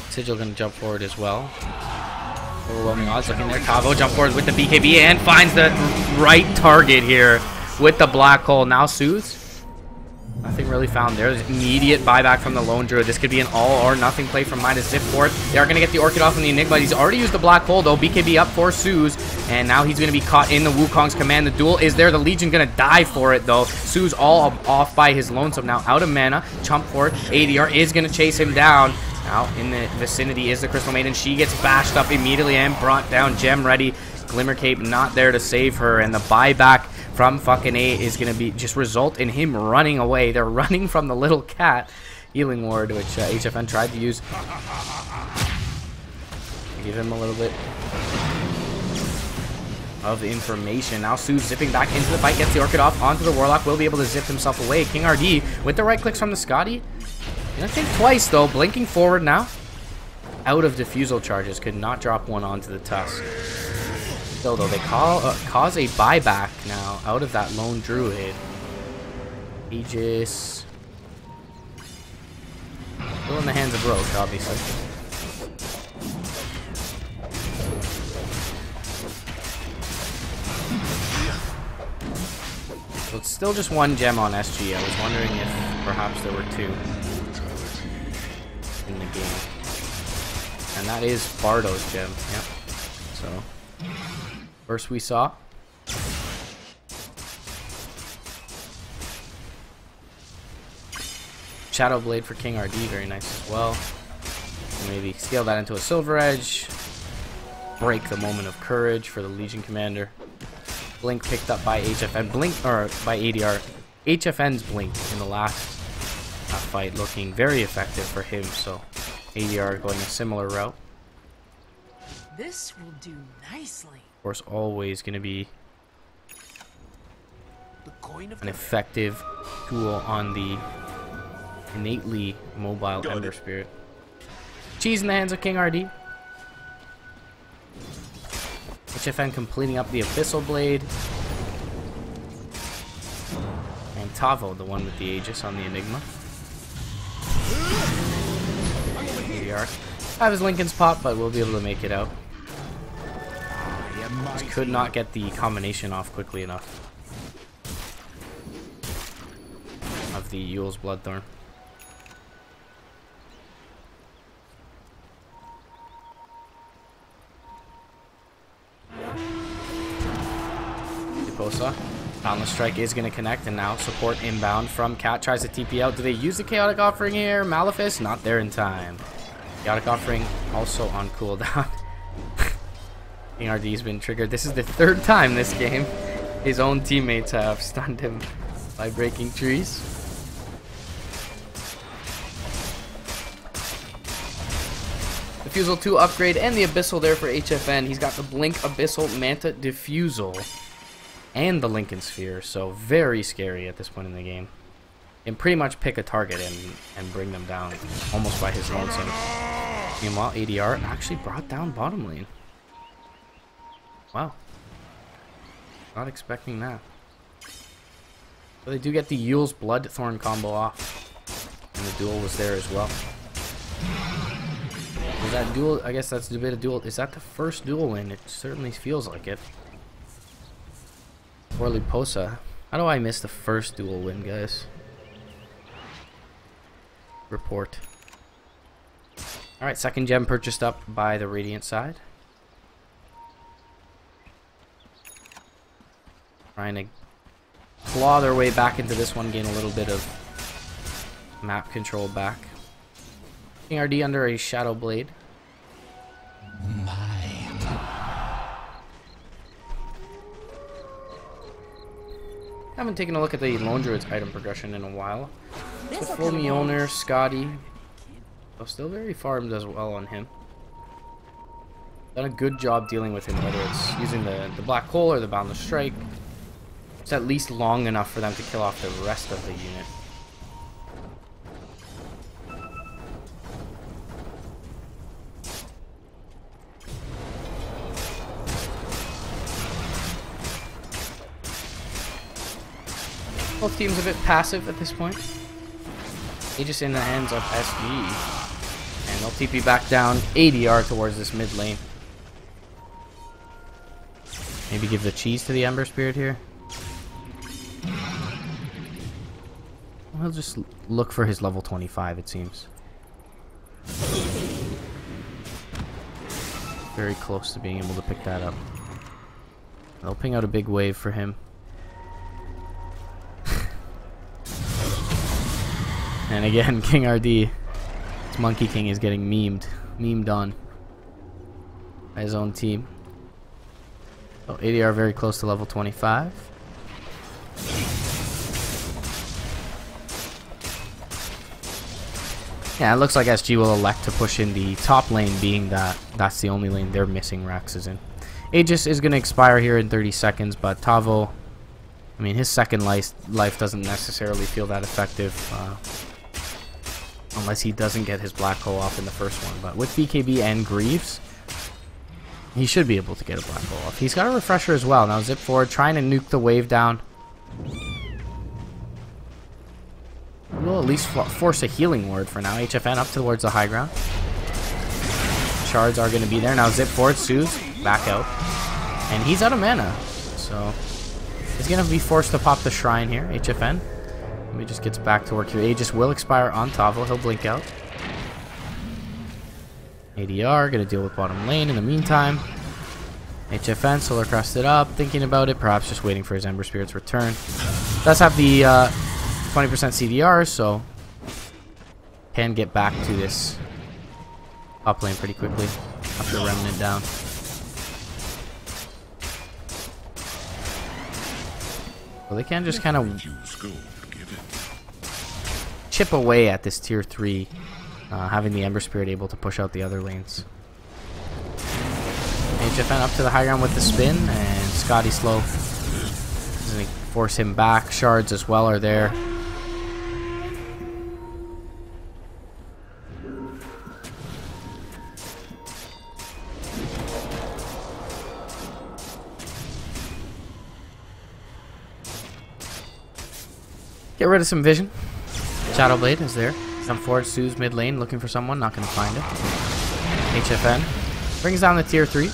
Sigil gonna jump forward as well. Overwhelming odds looking there. Tavo jump forward with the BKB and finds the right target here with the black hole. Now Suze. Nothing really found there. There's immediate buyback from the Lone Druid. This could be an all or nothing play from Midas. Zip for it. They are going to get the Orchid off on the Enigma. He's already used the black hole though. BKB up for Suze. And now he's going to be caught in the Wukong's command. The duel is there. The Legion going to die for it though. Suze all off by his lonesome. Now out of mana. Chump for it. ADR is going to chase him down. Now in the vicinity is the Crystal Maiden. She gets bashed up immediately and brought down. Gem ready. Glimmer Cape not there to save her. And the buyback from fucking A is going to be just result in him running away. They're running from the little cat healing ward, which HFN tried to use. Give him a little bit. of information. Now Su zipping back into the fight, gets the Orchid off onto the Warlock, will be able to zip himself away. King RD with the right clicks from the Scotty. Gonna think twice though, blinking forward now. Out of diffusal charges, could not drop one onto the Tusk. Still though, they cause a buyback now out of that lone Druid. Aegis. Still in the hands of Roche, obviously. So it's still just one gem on SG. I was wondering if perhaps there were two in the game. And that is Bardo's gem. Yep. So, first we saw. Shadow Blade for King RD, very nice as well. Maybe scale that into a Silver Edge. Break the Moment of Courage for the Legion Commander. Blink picked up by HFN. Blink, or by ADR. HFN's Blink in the last fight looking very effective for him, so ADR going a similar route. This will do nicely. Of course, always going to be an effective tool on the innately mobile Ember Spirit. Cheese in the hands of King RD. HFN completing up the Abyssal Blade. And Tavo, the one with the Aegis on the Enigma. ADR. Have his Lincoln's pop, but we'll be able to make it out. Just could not get the combination off quickly enough of the Yule's Bloodthorn. Posa. Boundless Strike is going to connect, and now support inbound from Cat. Tries to TP out. Do they use the Chaotic Offering here? Malefice? Not there in time. Chaotic Offering also on cooldown. King RD's been triggered. This is the third time this game his own teammates have stunned him by breaking trees. Diffusal 2 upgrade and the Abyssal there for HFN. He's got the Blink, Abyssal, Manta, Diffusal, and the Lincoln Sphere, so very scary at this point in the game. And pretty much pick a target and bring them down almost by his lonesome. Meanwhile, ADR actually brought down bottom lane. Wow. Not expecting that. So they do get the Yule's Bloodthorn combo off. And the duel was there as well. Was that duel? I guess that's a bit of duel. Is that the first duel win? It certainly feels like it. For Liposa. How do I miss the first duel win, guys? Report. Alright, second gem purchased up by the Radiant side. Trying to claw their way back into this one, gain a little bit of map control back. King RD under a Shadow Blade. Haven't taken a look at the Lone Druid's item progression in a while. The full Mjolnir, Scotty. So still very farmed as well on him. Done a good job dealing with him, whether it's using the Black Hole or the Boundless Strike. It's at least long enough for them to kill off the rest of the unit. Both teams a bit passive at this point. Aegis in the hands of SG. And they'll TP back down ADR towards this mid lane. Maybe give the cheese to the Ember Spirit here. We'll just look for his level 25, it seems. Very close to being able to pick that up. They'll ping out a big wave for him. And again, King RD, this Monkey King is getting memed on by his own team. So ADR very close to level 25. Yeah, it looks like SG will elect to push in the top lane, being that that's the only lane they're missing Raxes in. Aegis is going to expire here in 30 seconds, but Tavo, I mean, his second life doesn't necessarily feel that effective. Unless he doesn't get his black hole off in the first one. But with BKB and Greaves, he should be able to get a black hole off. He's got a refresher as well. Now zip forward, trying to nuke the wave down. We'll at least force a healing ward for now. HFN up towards the high ground. Shards are going to be there. Now zip forward, Suze back out. And he's out of mana. So he's going to be forced to pop the shrine here, HFN. He just gets back to work here. Aegis will expire on Tavo. He'll blink out. ADR going to deal with bottom lane in the meantime. HFN, Solar Crested up, thinking about it, perhaps just waiting for his Ember Spirit's return. Does have the 20% CDR, so can get back to this top lane pretty quickly after Remnant down. Well, they can just kind of chip away at this tier 3, having the Ember Spirit able to push out the other lanes. HFN up to the high ground with the spin, and Scotty slow. Is going to force him back. Shards as well are there. Get rid of some vision. Shadowblade is there. Come forward, Sue's mid lane, looking for someone, not going to find it. HFN brings down the tier 3.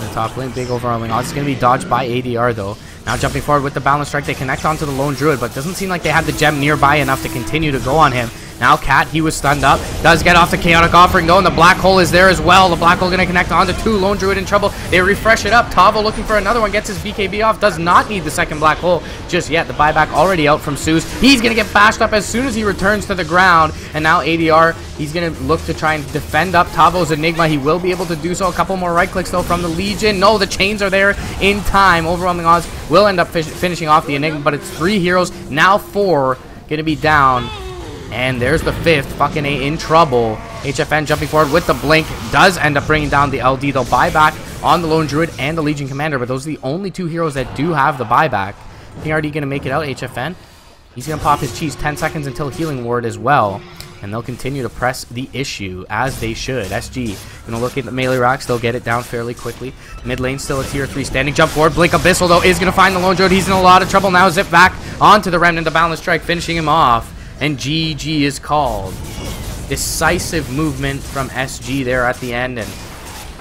The top lane, big overwhelming odds. It's going to be dodged by ADR though. Now jumping forward with the balance strike, they connect onto the lone druid, but doesn't seem like they had the gem nearby enough to continue to go on him. Now Cat, he was stunned up, does get off the chaotic offering though, and the black hole is there as well. The black hole going to connect onto 2, lone druid in trouble. They refresh it up. Tavo looking for another one, gets his BKB off, does not need the second black hole just yet. The buyback already out from Suze. He's going to get bashed up as soon as he returns to the ground, and now ADR, he's going to look to try and defend up Tavo's Enigma. He will be able to do so. A couple more right clicks though from the Legion. No, the chains are there in time. Overwhelming odds will end up finishing off the Enigma, but it's 3 heroes, now 4 going to be down. And there's the 5th, fucking A in trouble. HFN jumping forward with the blink, does end up bringing down the LD. They'll buy back on the lone druid and the Legion commander, but those are the only 2 heroes that do have the buyback. King RD going to make it out. HFN, he's going to pop his cheese. 10 seconds until healing ward as well, and they'll continue to press the issue as they should. SG going to look at the melee racks. They'll get it down fairly quickly. Mid lane still a tier 3 standing. Jump forward. Blink Abyssal though is going to find the lone druid. He's in a lot of trouble now. Zip back onto the Remnant. The balance strike finishing him off. And GG is called. Decisive movement from SG there at the end, and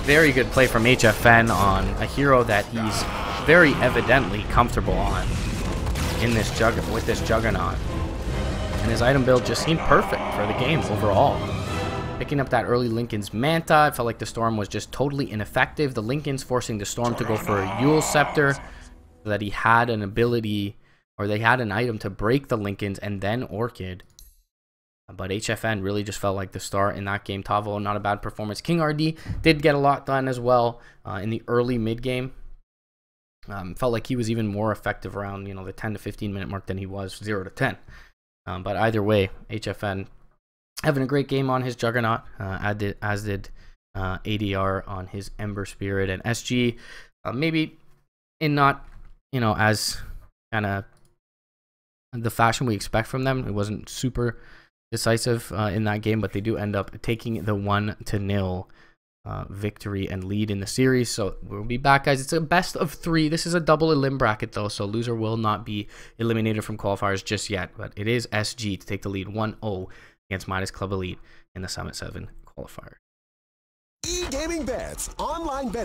very good play from HFN on a hero that he's very evidently comfortable on in this with this Juggernaut. And his item build just seemed perfect for the game overall. Picking up that early Linken's Manta, I felt like the Storm was just totally ineffective. The Linken's forcing the Storm to go for a Yule Scepter so that he had an ability, or they had an item to break the Linken's and then Orchid. But HFN really just felt like the star in that game. Tavo, not a bad performance. King RD did get a lot done as well in the early mid game. Felt like he was even more effective around the 10 to 15 minute mark than he was 0 to 10. But either way, HFN having a great game on his Juggernaut, as did ADR on his Ember Spirit, and SG maybe in not as kind of the fashion we expect from them. It wasn't super decisive in that game, but they do end up taking the 1-0 victory and lead in the series. So we'll be back, guys. It's a best of 3. This is a double elim bracket though, so loser will not be eliminated from qualifiers just yet, but it is SG to take the lead 1-0 against Midas Club Elite in the Summit 7 qualifier. E-Gaming Bets, online betting.